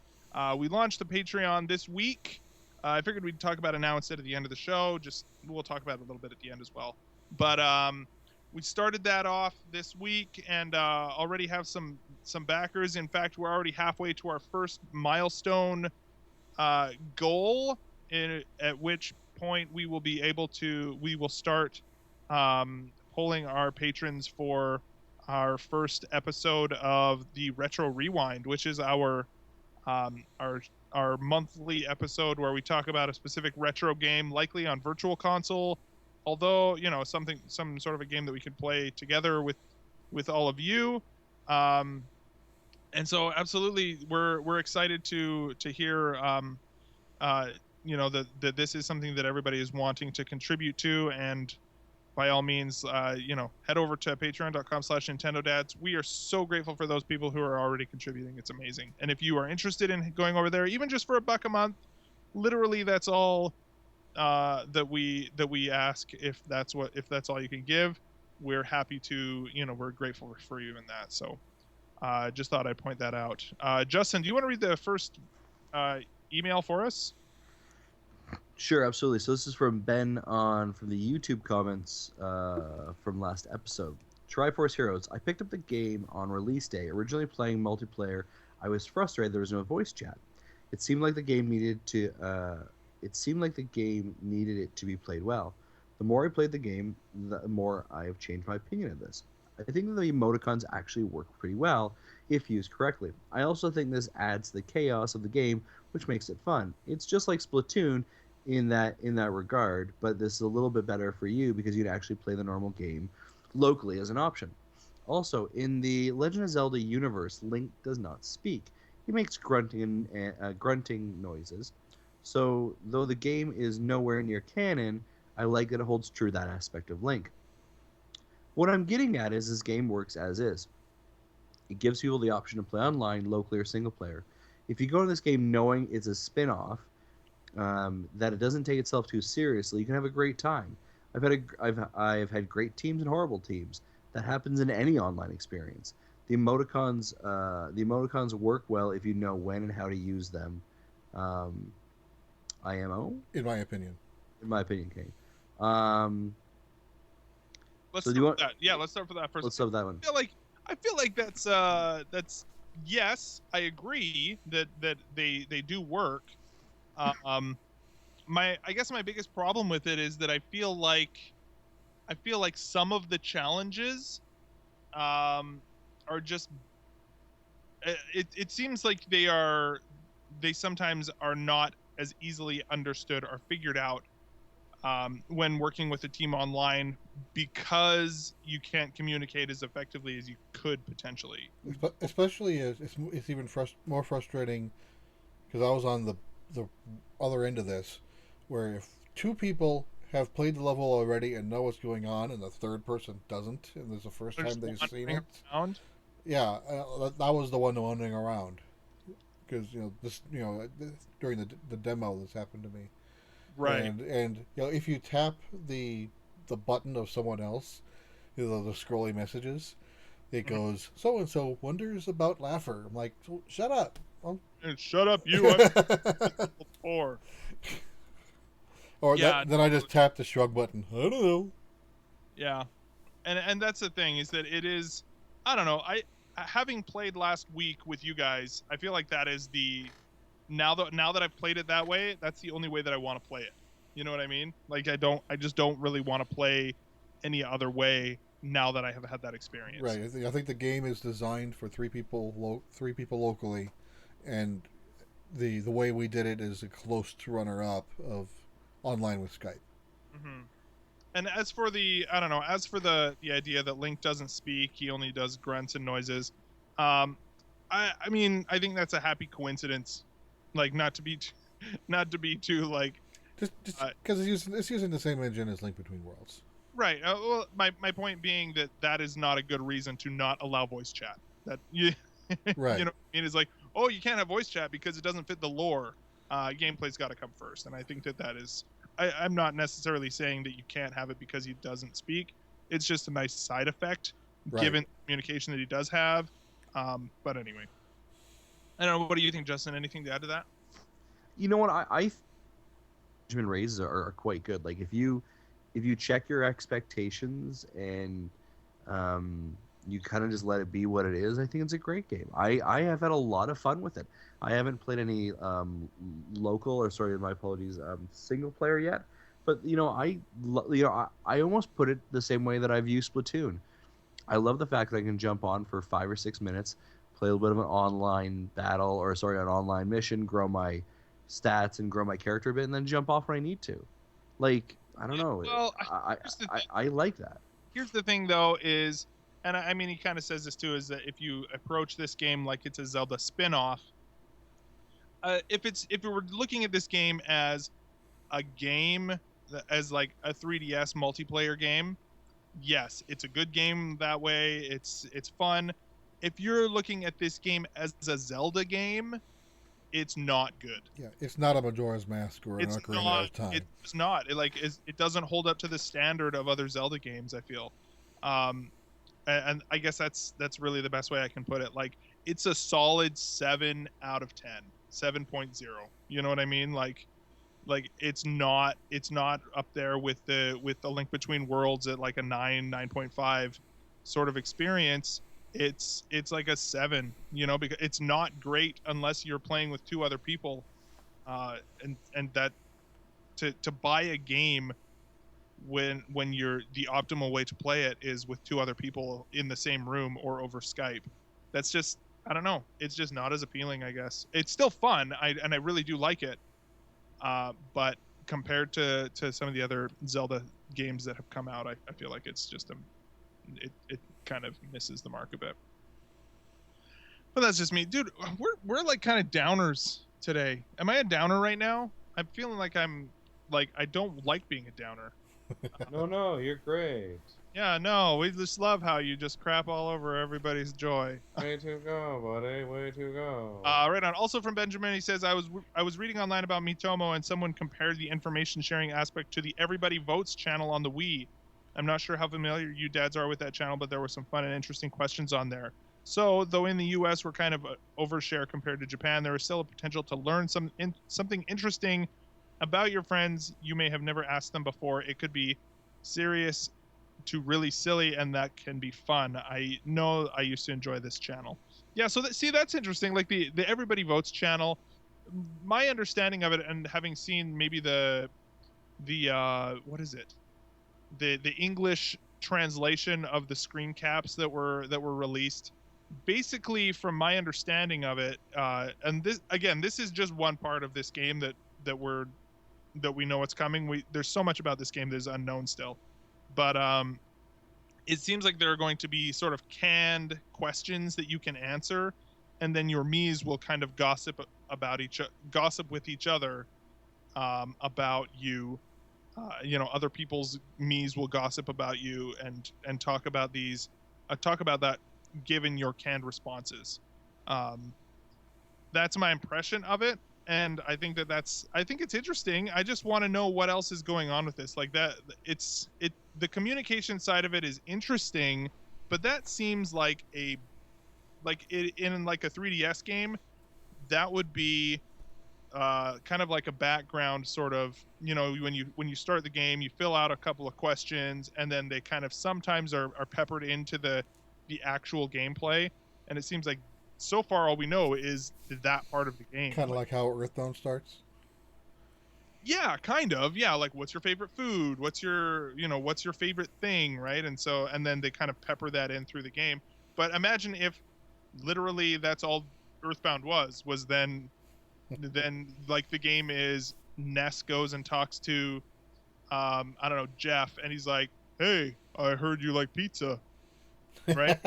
We launched the Patreon this week. I figured we'd talk about it now instead of the end of the show. We'll talk about it a little bit at the end as well. But we started that off this week and already have some backers. In fact, we're already halfway to our first milestone goal, at which point we will start polling our patrons for our first episode of the Retro Rewind, which is our monthly episode where we talk about a specific retro game, likely on Virtual Console, although some sort of a game that we could play together with all of you. And so absolutely we're excited to hear that this is something that everybody is wanting to contribute to. And by all means, head over to patreon.com/NintendoDads. We are so grateful for those people who are already contributing. It's amazing. And if you are interested in going over there, even just for $1 a month, literally that's all that we ask. If that's all you can give, we're happy to, we're grateful for you in that. So just thought I'd point that out. Justin, do you want to read the first email for us? Sure, absolutely. So this is from Ben from the YouTube comments from last episode. Triforce Heroes. I picked up the game on release day. Originally playing multiplayer, I was frustrated there was no voice chat. It seemed like the game needed it to be played well. The more I played the game, the more I have changed my opinion of this. I think that the emoticons actually work pretty well if used correctly. I also think this adds to the chaos of the game, which makes it fun. It's just like Splatoon in that regard, but this is a little bit better for you because you can actually play the normal game locally as an option. Also, in the Legend of Zelda universe, Link does not speak. He makes grunting noises. So, though the game is nowhere near canon, I like that it holds true to that aspect of Link. What I'm getting at is this game works as is. It gives people the option to play online, locally, or single player. If you go to this game knowing it's a spin-off, that it doesn't take itself too seriously, you can have a great time. I've had great teams and horrible teams. That happens in any online experience. The emoticons work well if you know when and how to use them. IMO? In my opinion. In my opinion, King. Let's start with that. Yeah, let's start with that first. Let's start with that one. I feel like that's yes, I agree that they do work. I guess my biggest problem with it is that I feel like some of the challenges are just it seems like they sometimes are not as easily understood or figured out when working with a team online, because you can't communicate as effectively as you could potentially. Especially as it's even more frustrating because I was on the other end of this, where if two people have played the level already and know what's going on, and the third person doesn't, and there's the first time they've seen it. Yeah, that was the one wandering around, because during the demo this happened to me. Right. And if you tap the button of someone else, the scrolly messages, it goes, so and so wonders about Laugher. I'm like, shut up. Shut up, you. I'm poor. Or then I just tap the shrug button. I don't know. Yeah, and that's the thing, is that it is. I don't know. Having played last week with you guys, I feel like that is now that I've played it that way, that's the only way that I want to play it. You know what I mean? Like I just don't really want to play any other way now that I have had that experience. Right. I think the game is designed for three people locally, and the way we did it is a close runner-up of online with Skype. Mm-hmm. And as for the idea that Link doesn't speak, he only does grunts and noises. I mean, I think that's a happy coincidence. Like, not to be too like. Just because it's using the same engine as Link Between Worlds. Right. Well, my point being that is not a good reason to not allow voice chat. That Right. You know, it is like, oh, you can't have voice chat because it doesn't fit the lore. Gameplay's got to come first, and I think that is. I'm not necessarily saying that you can't have it because he doesn't speak. It's just a nice side effect, given the communication that he does have. But anyway, I don't know. What do you think, Justin? Anything to add to that? You know what? I management raises are quite good. Like if you check your expectations and you kind of just let it be what it is, I think it's a great game. I have had a lot of fun with it. I haven't played any local, or sorry, my apologies, single player yet, But I almost put it the same way that I've used Splatoon. I love the fact that I can jump on for 5 or 6 minutes, play a little bit of an online battle, an online mission, grow my stats and grow my character a bit, and then jump off when I need to. Like, I don't know. Well, I like that. Here's the thing, though, is, and I mean, he kind of says this too, is that if you approach this game like it's a Zelda spin-off, if we were looking at this game as a game, as like a 3DS multiplayer game, yes, it's a good game that way. It's fun. If you're looking at this game as a Zelda game, it's not good. Yeah, it's not a Majora's Mask or an Ocarina of Time. It's not. It doesn't hold up to the standard of other Zelda games, I feel. And I guess that's really the best way I can put it. Like, it's a solid 7 out of 10, 7.0. You know what I mean? Like it's not up there with the Link Between Worlds at like a 9.5 sort of experience. It's like a 7, you know, because it's not great unless you're playing with 2 other people, and that to buy a game when the optimal way to play it is with 2 other people in the same room or over Skype. That's just, I don't know. It's just not as appealing, I guess. It's still fun. I really do like it. But compared to some of the other Zelda games that have come out, I feel like it's just it kind of misses the mark a bit. But that's just me, dude. We're like kind of downers today. Am I a downer right now? I'm feeling like I don't like being a downer. No, you're great. Yeah, no, we just love how you just crap all over everybody's joy. Way to go, buddy. Way to go. Right on. Also from Benjamin, he says, I was reading online about Miitomo, and someone compared the information sharing aspect to the Everybody Votes channel on the Wii. I'm not sure how familiar you dads are with that channel, but there were some fun and interesting questions on there. So, though in the U.S. we're kind of overshare compared to Japan, there is still a potential to learn something interesting about your friends you may have never asked them before. It could be serious to really silly, and that can be fun. I know I used to enjoy this channel. Yeah, so that's interesting. Like the Everybody Votes channel, my understanding of it, and having seen maybe the what is it, the English translation of the screen caps that were released, basically from my understanding of it, and this is just one part of this game that we know what's coming. There's so much about this game that is unknown still. But it seems like there are going to be sort of canned questions that you can answer, and then your Miis will kind of gossip with each other about you. Other people's Miis will gossip about you and talk about that given your canned responses. That's my impression of it. And I think it's interesting. I just want to know what else is going on with this. Like that, the communication side of it is interesting, but that seems like in like a 3DS game, that would be kind of like a background sort of, when you start the game, you fill out a couple of questions, and then they kind of sometimes are peppered into the actual gameplay. And it seems like, so far, all we know is that part of the game. Kind of like how Earthbound starts. Yeah, kind of. Yeah, like what's your favorite food? What's your favorite thing, right? And then they kind of pepper that in through the game. But imagine if literally that's all Earthbound was then like the game is Ness goes and talks to I don't know, Jeff, and he's like, "Hey, I heard you like pizza." Right?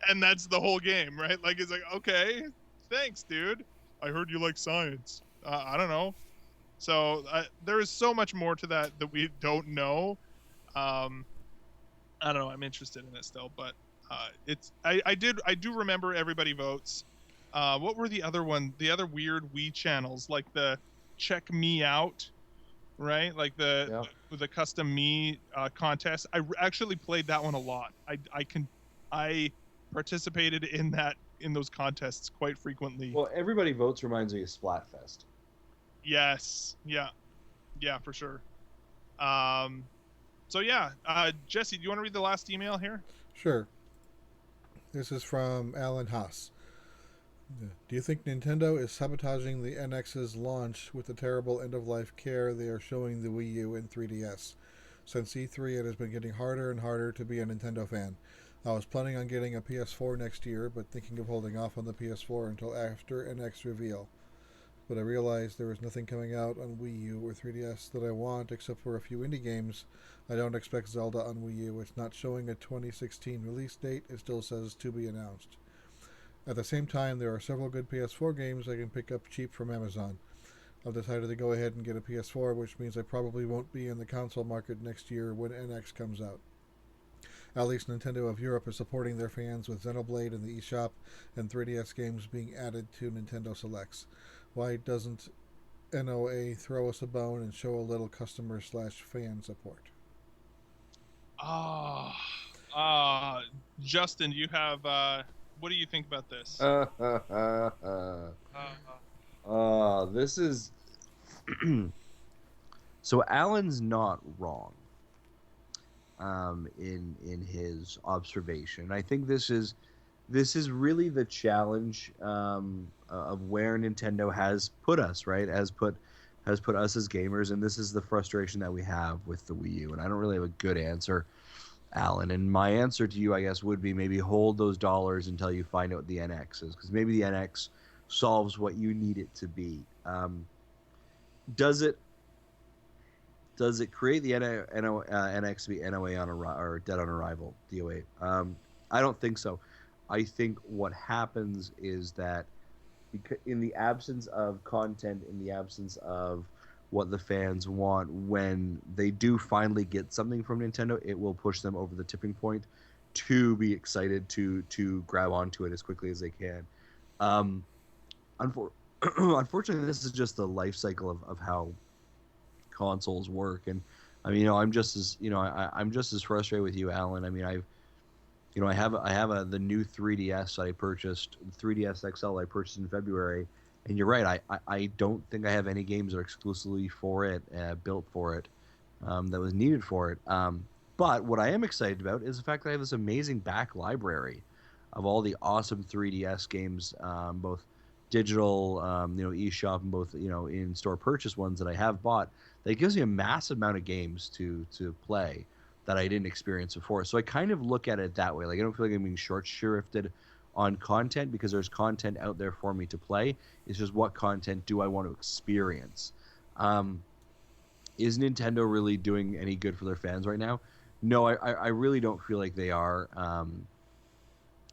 And that's the whole game, right? Like, it's like, okay, thanks, dude. I heard you like science. I don't know. So there is so much more to that we don't know. I don't know. I'm interested in it still, but I do remember Everybody Votes. What were the other weird Wii channels, like the Check Me Out, right? Like the custom Mii contest. I actually played that one a lot. I participated in those contests quite frequently. Well, Everybody Votes reminds me of Splatfest. Yes. Yeah, for sure. So yeah, Jesse, do you want to read the last email here? Sure. This is from Alan Haas. Yeah. Do you think Nintendo is sabotaging the NX's launch with the terrible end-of-life care they are showing the Wii U and 3DS? Since E3, it has been getting harder and harder to be a Nintendo fan. I was planning on getting a PS4 next year, but thinking of holding off on the PS4 until after NX reveal. But I realized there was nothing coming out on Wii U or 3DS that I want except for a few indie games. I don't expect Zelda on Wii U. It's not showing a 2016 release date. It still says to be announced. At the same time, there are several good PS4 games I can pick up cheap from Amazon. I've decided to go ahead and get a PS4, which means I probably won't be in the console market next year when NX comes out. At least Nintendo of Europe is supporting their fans with Xenoblade in the eShop and 3DS games being added to Nintendo Selects. Why doesn't NOA throw us a bone and show a little customer/fan support? Justin, you have what do you think about this? This is so Alan's not wrong in his observation. I think this is really the challenge of where Nintendo has put us, right? Has put us as gamers, and this is the frustration that we have with the Wii U. And I don't really have a good answer, Alan. And my answer to you, I guess, would be maybe hold those dollars until you find out what the NX is, because maybe the NX solves what you need it to be. Does it create the NX to be NOA or dead on arrival, DOA? I don't think so. I think what happens is that in the absence of content, in the absence of what the fans want, when they do finally get something from Nintendo, it will push them over the tipping point to be excited to grab onto it as quickly as they can. Unfortunately, this is just the life cycle of how consoles work. And I mean, I'm just as I'm just as frustrated with you, Alan. I mean, I have the new 3DS that I purchased, 3DS XL I purchased in February, and you're right. I don't think I have any games that are exclusively for it, built for it, that was needed for it. But what I am excited about is the fact that I have this amazing back library of all the awesome 3DS games, both digital, eShop, and both in-store purchase ones that I have bought. That gives me a massive amount of games to play that I didn't experience before. So I kind of look at it that way. Like, I don't feel like I'm being short-shrifted on content because there's content out there for me to play. It's just what content do I want to experience? Is Nintendo really doing any good for their fans right now? No, I really don't feel like they are.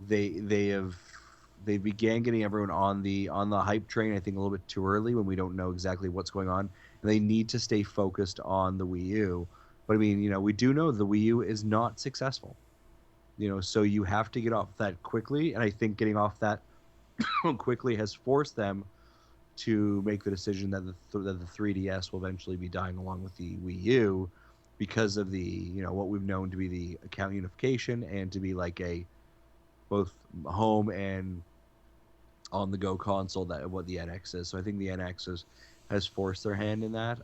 They began getting everyone on the hype train, I think, a little bit too early when we don't know exactly what's going on. And they need to stay focused on the Wii U. But I mean, we do know the Wii U is not successful. So you have to get off that quickly, and I think getting off that quickly has forced them to make the decision that the 3DS will eventually be dying along with the Wii U because of the what we've known to be the account unification and to be like a both home and on the go console that what the NX is. So I think the NX has forced their hand in that.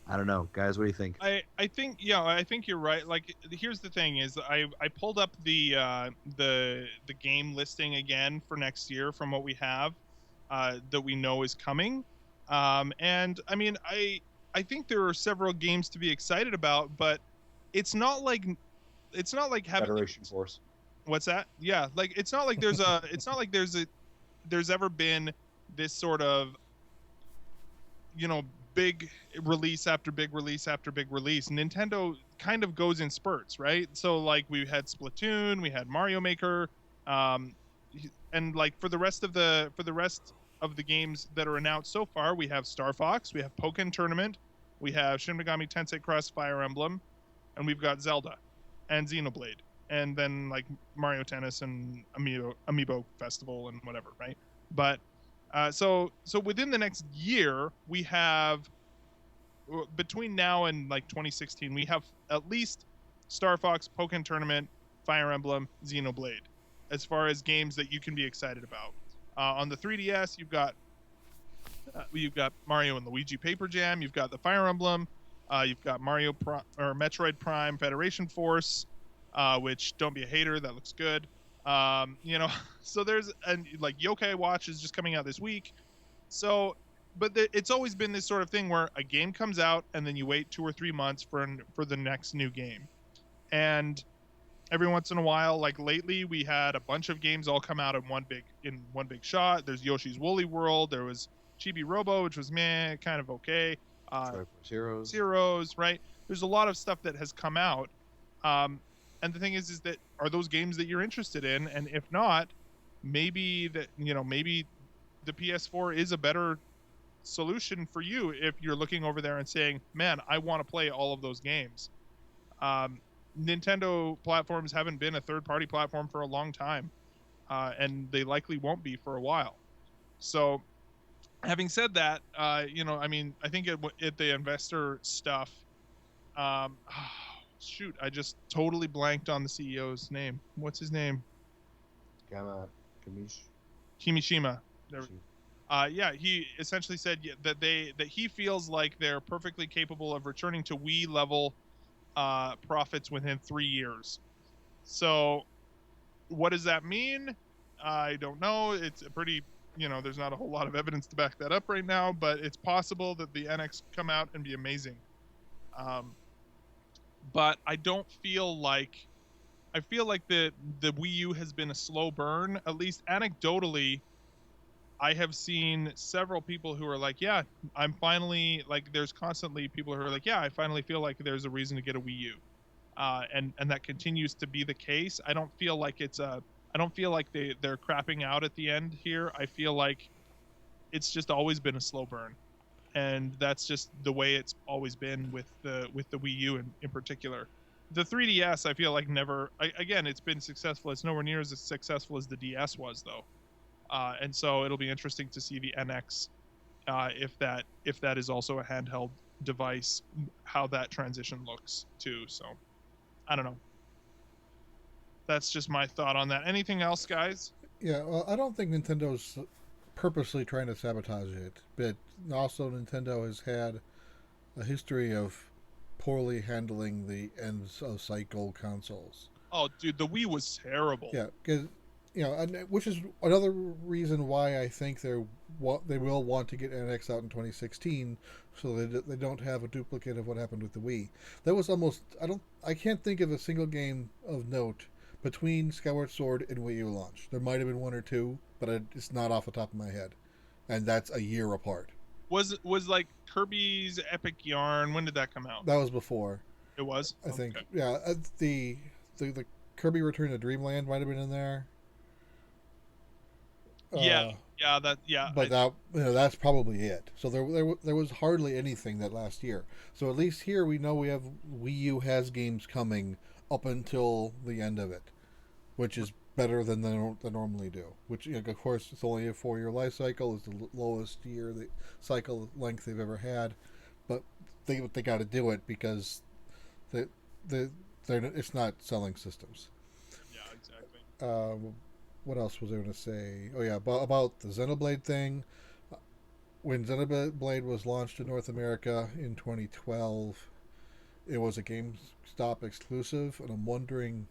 I don't know, guys. What do you think? I think you're right. Like, here's the thing: is I pulled up the game listing again for next year from what we have that we know is coming, and I mean I think there are several games to be excited about, but it's not like having Federation Force. What's that? Yeah, like it's not like there's ever been this sort of big release after big release after big release. Nintendo kind of goes in spurts, right? So like we had Splatoon, we had Mario Maker, and like for the rest of the games that are announced so far, we have Star Fox, we have Pokken Tournament, we have Shin Megami Tensei Cross Fire Emblem, and we've got Zelda and Xenoblade, and then like Mario Tennis and Amiibo Festival and whatever, right? But so within the next year, we have between now and like 2016, we have at least Star Fox, Pokken Tournament, Fire Emblem, Xenoblade, as far as games that you can be excited about. On the 3DS, you've got Mario and Luigi Paper Jam, you've got the Fire Emblem, you've got Metroid Prime Federation Force, which, don't be a hater, that looks good. You know, so there's and like Yokai Watch is just coming out this week. So, but it's always been this sort of thing where a game comes out and then you wait 2 or 3 months for the next new game, and every once in a while, like lately, we had a bunch of games all come out in one big shot. There's Yoshi's Woolly World. There was Chibi Robo, which was meh, kind of okay. Triforce Heroes. Zeros, right? There's a lot of stuff that has come out. And the thing is that are those games that you're interested in? And if not, maybe maybe the PS4 is a better solution for you if you're looking over there and saying, man, I want to play all of those games. Nintendo platforms haven't been a third-party platform for a long time, and they likely won't be for a while. So, having said that, I think at the investor stuff, shoot, I just totally blanked on the CEO's name. What's his name? Kamish. Kimishima. Yeah, he essentially said that he feels like they're perfectly capable of returning to Wii level profits within 3 years. So, what does that mean? I don't know. It's a pretty, there's not a whole lot of evidence to back that up right now, but it's possible that the NX come out and be amazing. But I don't feel like the Wii U has been a slow burn. At least anecdotally, I have seen several people who are like, yeah, I'm finally, like, there's constantly people who are like, yeah, I finally feel like there's a reason to get a Wii U. And that continues to be the case. I don't feel like they're crapping out at the end here. I feel like it's just always been a slow burn. And that's just the way it's always been with the Wii U in particular. The 3DS, I feel like again, it's been successful. It's nowhere near as successful as the DS was, though. And so it'll be interesting to see the NX, if that is also a handheld device, how that transition looks too. So, I don't know. That's just my thought on that. Anything else, guys? Yeah, well, I don't think Nintendo's purposely trying to sabotage it, but also Nintendo has had a history of poorly handling the ends of cycle consoles. Oh, dude, the Wii was terrible. Yeah, because which is another reason why I think they will want to get NX out in 2016, so they don't have a duplicate of what happened with the Wii. That was almost I can't think of a single game of note between Skyward Sword and Wii U launch. There might have been one or two, but it's not off the top of my head, and that's a year apart. Was like Kirby's Epic Yarn? When did that come out? That was before. It was. I think. Yeah, the Kirby Return to Dreamland might have been in there. Yeah. But that's probably it. So there was hardly anything that last year. So at least here we know we have Wii U has games coming up until the end of it, which is better than they normally do. Which, of course, it's only a 4-year life cycle. It's the lowest the cycle length they've ever had, but they got to do it because it's not selling systems. Yeah, exactly. What else was I going to say? Oh yeah, about the Xenoblade thing. When Xenoblade was launched in North America in 2012, it was a GameStop exclusive, and I'm wondering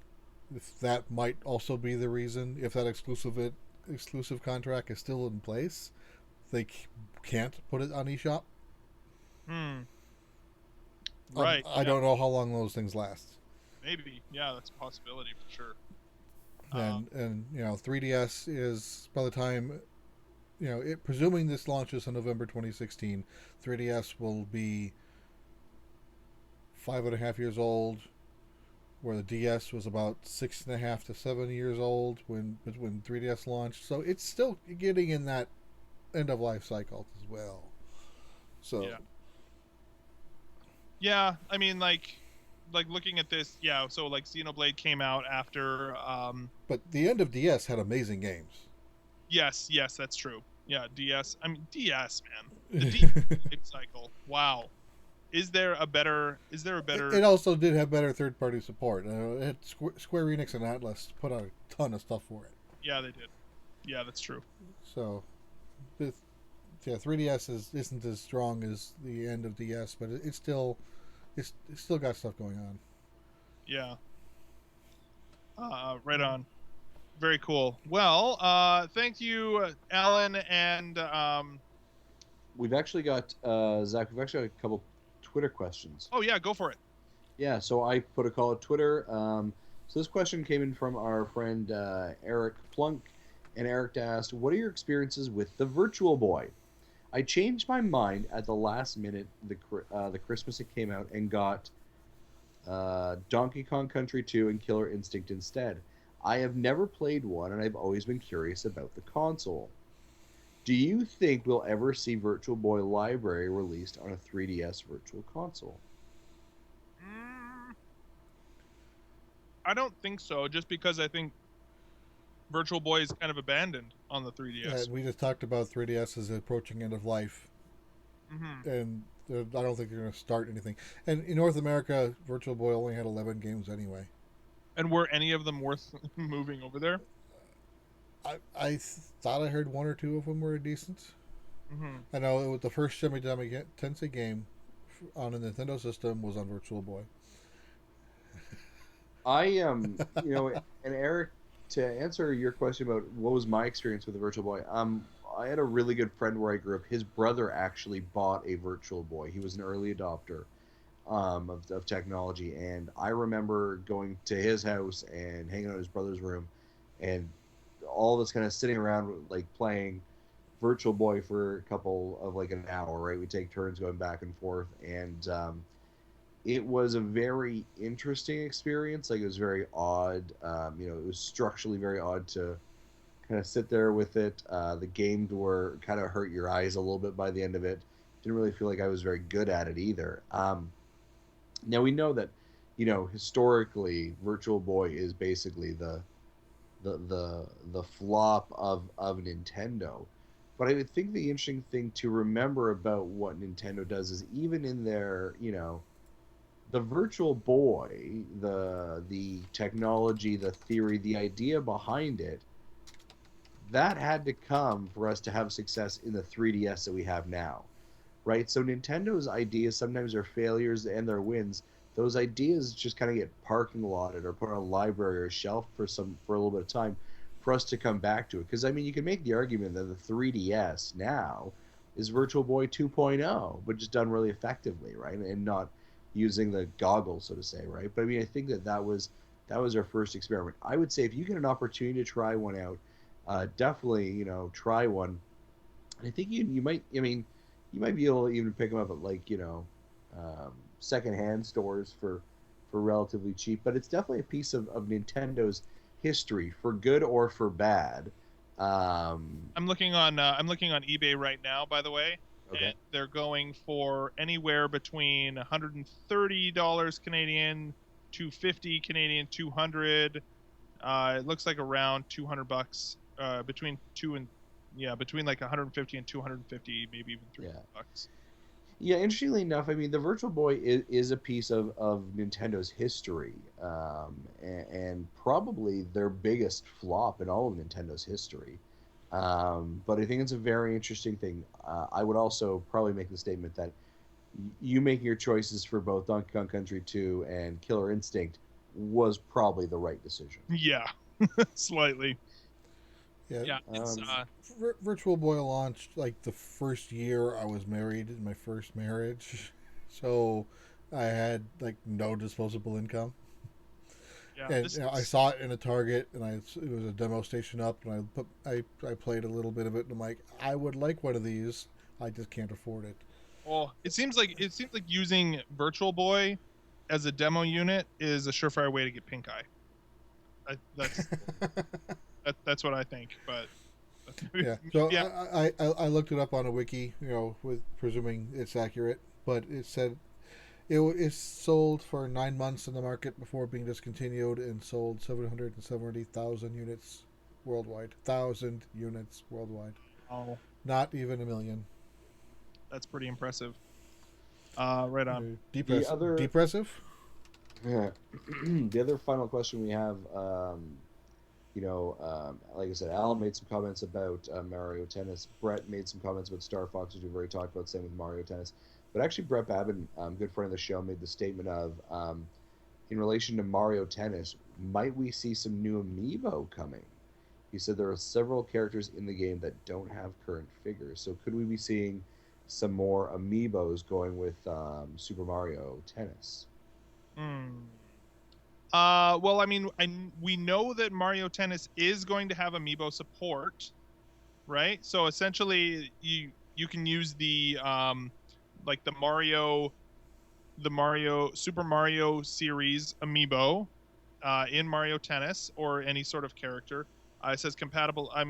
if that might also be the reason. If that exclusive contract is still in place, they can't put it on eShop. Right. I don't know how long those things last. Maybe. Yeah, that's a possibility for sure. And 3DS is, by the time, presuming this launches in November 2016, 3DS will be 5.5 years old, where the DS was about 6.5 to 7 years old when 3DS launched. So it's still getting in that end of life cycle as well. So yeah, I mean, like looking at this, yeah. So like Xenoblade came out after. But the end of DS had amazing games. Yes, that's true. Yeah, DS. I mean, DS, man. The DS life cycle. Wow. Is there a better? It also did have better third-party support. It had Square Enix and Atlas put out a ton of stuff for it. Yeah, they did. Yeah, that's true. So, 3DS isn't as strong as the end of DS, but it's still got stuff going on. Yeah. Right on. Very cool. Well, thank you, Alan, and We've actually got Zach. We've actually got a couple Twitter questions. oh yeah, go for it. Yeah, so I put a call at Twitter. So this question came in from our friend Eric Plunk, and Eric asked, "What are your experiences with the Virtual Boy? I changed my mind at the last minute, the Christmas it came out, and got Donkey Kong Country 2 and Killer Instinct instead. I have never played one, and I've always been curious about the console. Do you think we'll ever see Virtual Boy Library released on a 3DS Virtual Console?" I don't think so, just because I think Virtual Boy is kind of abandoned on the 3DS. We just talked about 3DS as approaching end of life, and I don't think they're going to start anything. And in North America, Virtual Boy only had 11 games anyway. And were any of them worth moving over there? I thought I heard one or two of them were decent. I know it was the first Shin Megami Tensei game on a Nintendo system was on Virtual Boy. I and Eric, to answer your question about what was my experience with the Virtual Boy, I had a really good friend where I grew up. His brother actually bought a Virtual Boy. He was an early adopter of technology, and I remember going to his house and hanging out in his brother's room, and all of us kind of sitting around like playing Virtual Boy for a couple of like an hour, right? We take turns going back and forth, and it was a very interesting experience. Like, it was very odd. It was structurally very odd to kind of sit there with it. The games were kind of hurt your eyes a little bit by the end of it. Didn't really feel like I was very good at it either. Now we know that, historically, Virtual Boy is basically the flop of Nintendo. But I would think the interesting thing to remember about what Nintendo does is, even in their, the Virtual Boy, the technology, the theory, the idea behind it, that had to come for us to have success in the 3DS that we have now, right? So Nintendo's ideas sometimes are failures and their wins. Those ideas just kind of get parking lotted or put on a library or a shelf for a little bit of time for us to come back to it. Because, I mean, you can make the argument that the 3DS now is Virtual Boy 2.0, but just done really effectively, right? And not using the goggles, so to say, right? But I mean, I think that was our first experiment. I would say if you get an opportunity to try one out, definitely, try one. And I think you might, you might be able to even pick them up at like, secondhand stores for relatively cheap. But it's definitely a piece of Nintendo's history, for good or for bad. I'm looking on eBay right now, by the way. Okay. And they're going for anywhere between $130 Canadian, $250 Canadian, 200. It looks like around $200. Between like 150 and 250, maybe even $300. Yeah, interestingly enough, I mean, the Virtual Boy is a piece of Nintendo's history, and probably their biggest flop in all of Nintendo's history. But I think it's a very interesting thing. I would also probably make the statement that you making your choices for both Donkey Kong Country 2 and Killer Instinct was probably the right decision. Yeah, slightly. Yeah. It's, Virtual Boy launched like the first year I was married in my first marriage, so I had like no disposable income. yeah, And I saw it in a Target, and it was a demo station up, and I played a little bit of it, and I'm like, I would like one of these. I just can't afford it. Well, it seems like using Virtual Boy as a demo unit is a surefire way to get pink eye. That's what I think, but Yeah. So yeah. I looked it up on a wiki, with presuming it's accurate, but it said it is sold for 9 months in the market before being discontinued and sold 770,000 units worldwide. 1,000 units worldwide. Oh, Not even a million. that's pretty impressive. Right on. Depressive? Yeah. The other final question we have, like I said, Alan made some comments about Mario Tennis. Brett made some comments about Star Fox, which we've already talked about, same with Mario Tennis. But actually, Brett Babin, good friend of the show, made the statement of, in relation to Mario Tennis, might we see some new amiibo coming? He said there are several characters in the game that don't have current figures. So could we be seeing some more amiibos going with Super Mario Tennis? Well, I mean, we know that Mario Tennis is going to have amiibo support, right? So essentially, you can use the like the Super Mario series amiibo in Mario Tennis or any sort of character. It says compatible. I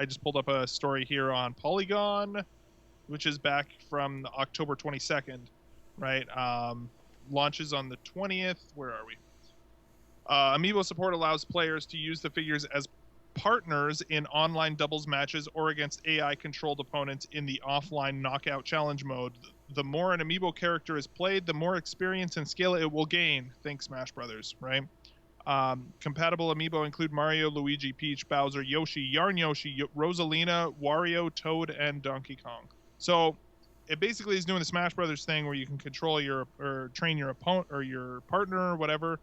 just pulled up a story here on Polygon, which is back from October 22nd, right? Launches on the 20th. Where are we? Amiibo support allows players to use the figures as partners in online doubles matches or against AI-controlled opponents in the offline knockout challenge mode. The more an Amiibo character is played, the more experience and skill it will gain. Think Smash Brothers, right? Compatible Amiibo include Mario, Luigi, Peach, Bowser, Yoshi, Yarn Yoshi, Rosalina, Wario, Toad, and Donkey Kong. So it basically is doing the Smash Brothers thing where you can control or train your opponent or your partner or whatever.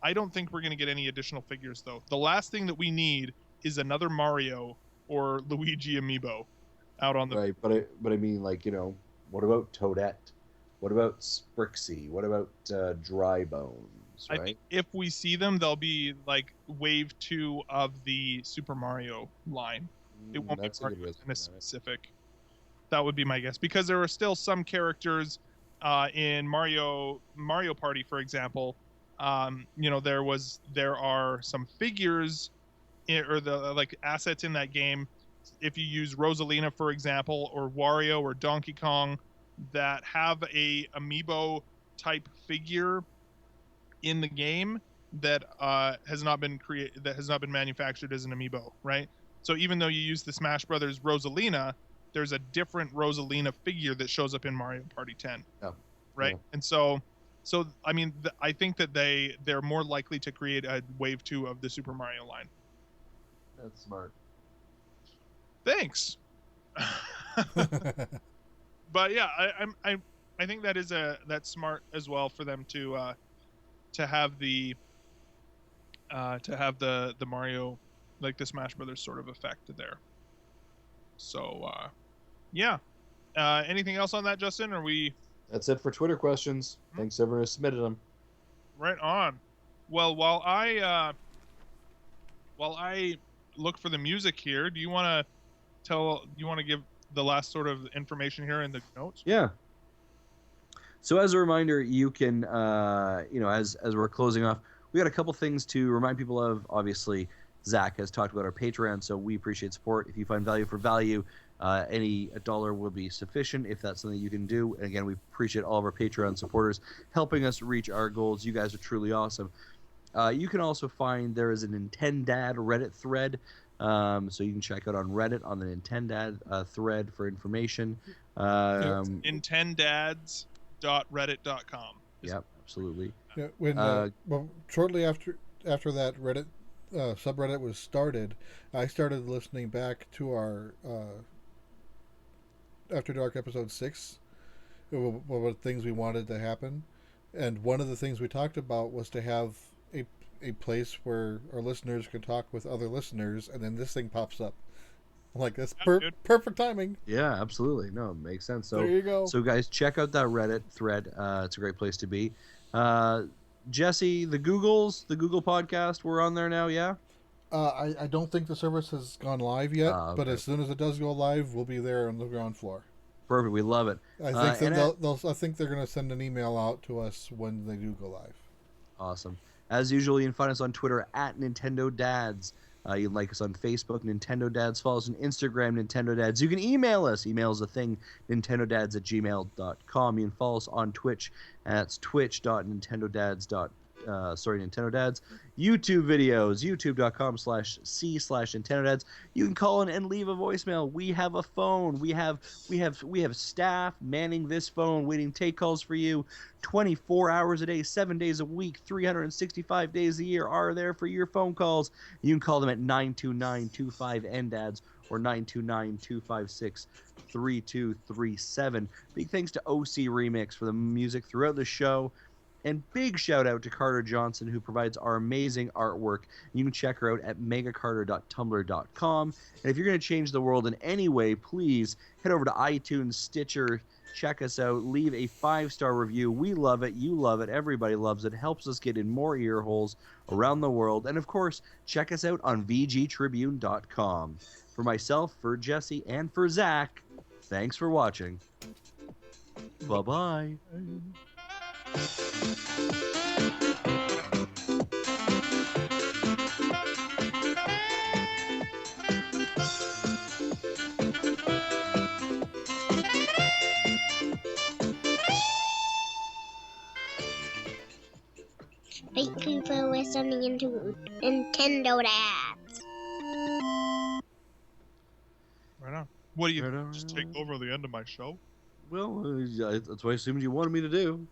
I don't think we're going to get any additional figures, though. The last thing that we need is another Mario or Luigi amiibo out on the... Right, but I mean, like, you know, what about Toadette? What about Sprixie? What about Dry Bones, right? I think if we see them, they'll be, like, wave 2 of the Super Mario line. It won't That's be a good way Mario to Tennis put it. specific. That would be my guess. Because there are still some characters in Mario Party, for example. You know, there are some figures or the like assets in that game. If you use Rosalina, for example, or Wario or Donkey Kong, that have a amiibo type figure in the game that has not been manufactured as an amiibo, right? So even though you use the Smash Brothers Rosalina, there's a different Rosalina figure that shows up in Mario Party 10, right? Yeah. And so I mean, I think that they're more likely to create a wave 2 of the Super Mario line. That's smart. Thanks. But yeah, I think that's smart as well for them to have the Mario, like the Smash Brothers sort of effect there. So yeah. Anything else on that, Justin? Are we... That's it for Twitter questions. Thanks everyone who submitted them. Right on. Well, while I look for the music here, do you want to give the last sort of information here in the notes? Yeah. So as a reminder, you can, as we're closing off, we got a couple things to remind people of. Obviously, Zach has talked about our Patreon, so we appreciate support. If you find value for value, any $1 will be sufficient if that's something you can do. And again, we appreciate all of our Patreon supporters helping us reach our goals. You guys are truly awesome. You can also find there is a Nintendad Reddit thread, so you can check out on Reddit on the Nintendad thread for information. Nintendads.reddit.com. Yep, absolutely. Yeah, shortly after that Reddit subreddit was started, I started listening back to our After Dark episode 6, what things we wanted to happen, and one of the things we talked about was to have a place where our listeners could talk with other listeners, and then this thing pops up. I'm like, that's perfect timing. Yeah, absolutely. No, it makes sense. So there you go. So guys, check out that Reddit thread. It's a great place to be. Jesse, the Google podcast, we're on there now, yeah? I don't think the service has gone live yet, Okay. but as soon as it does go live, we'll be there on the ground floor. Perfect. We love it. I think I think they're going to send an email out to us when they do go live. Awesome. As usual, you can find us on Twitter at Nintendo Dads. You can like us on Facebook, Nintendo Dads. Follow us on Instagram, Nintendo Dads. You can email us. Email is a thing, nintendodads@gmail.com. You can follow us on Twitch. That's twitch.nintendodads.com. Nintendo Dads. YouTube videos, youtube.com/c/Nintendo Dads. You can call in and leave a voicemail. We have a phone. We have staff manning this phone, waiting to take calls for you. 24 hours a day, 7 days a week, 365 days a year are there for your phone calls. You can call them at 929-25-NDADS or 929-256-3237. Big thanks to OC Remix for the music throughout the show. And big shout out to Carter Johnson, who provides our amazing artwork. You can check her out at megacarter.tumblr.com. And if you're going to change the world in any way, please head over to iTunes, Stitcher, check us out, leave a 5-star review. We love it. You love it. Everybody loves it. Helps us get in more ear holes around the world. And of course, check us out on vgtribune.com. For myself, for Jesse, and for Zach, thanks for watching. Bye-bye. Thank you for listening into Nintendo Dads. Right on. What do you Right on, just right take on. over the end of my show? Well, that's what I assumed you wanted me to do.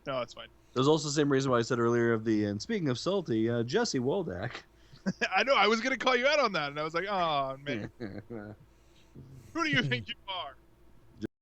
No, it's fine. There's also the same reason why I said earlier of the, and speaking of salty, Jesse Woldak. I know. I was gonna call you out on that, and I was like, oh man, who do you think you are?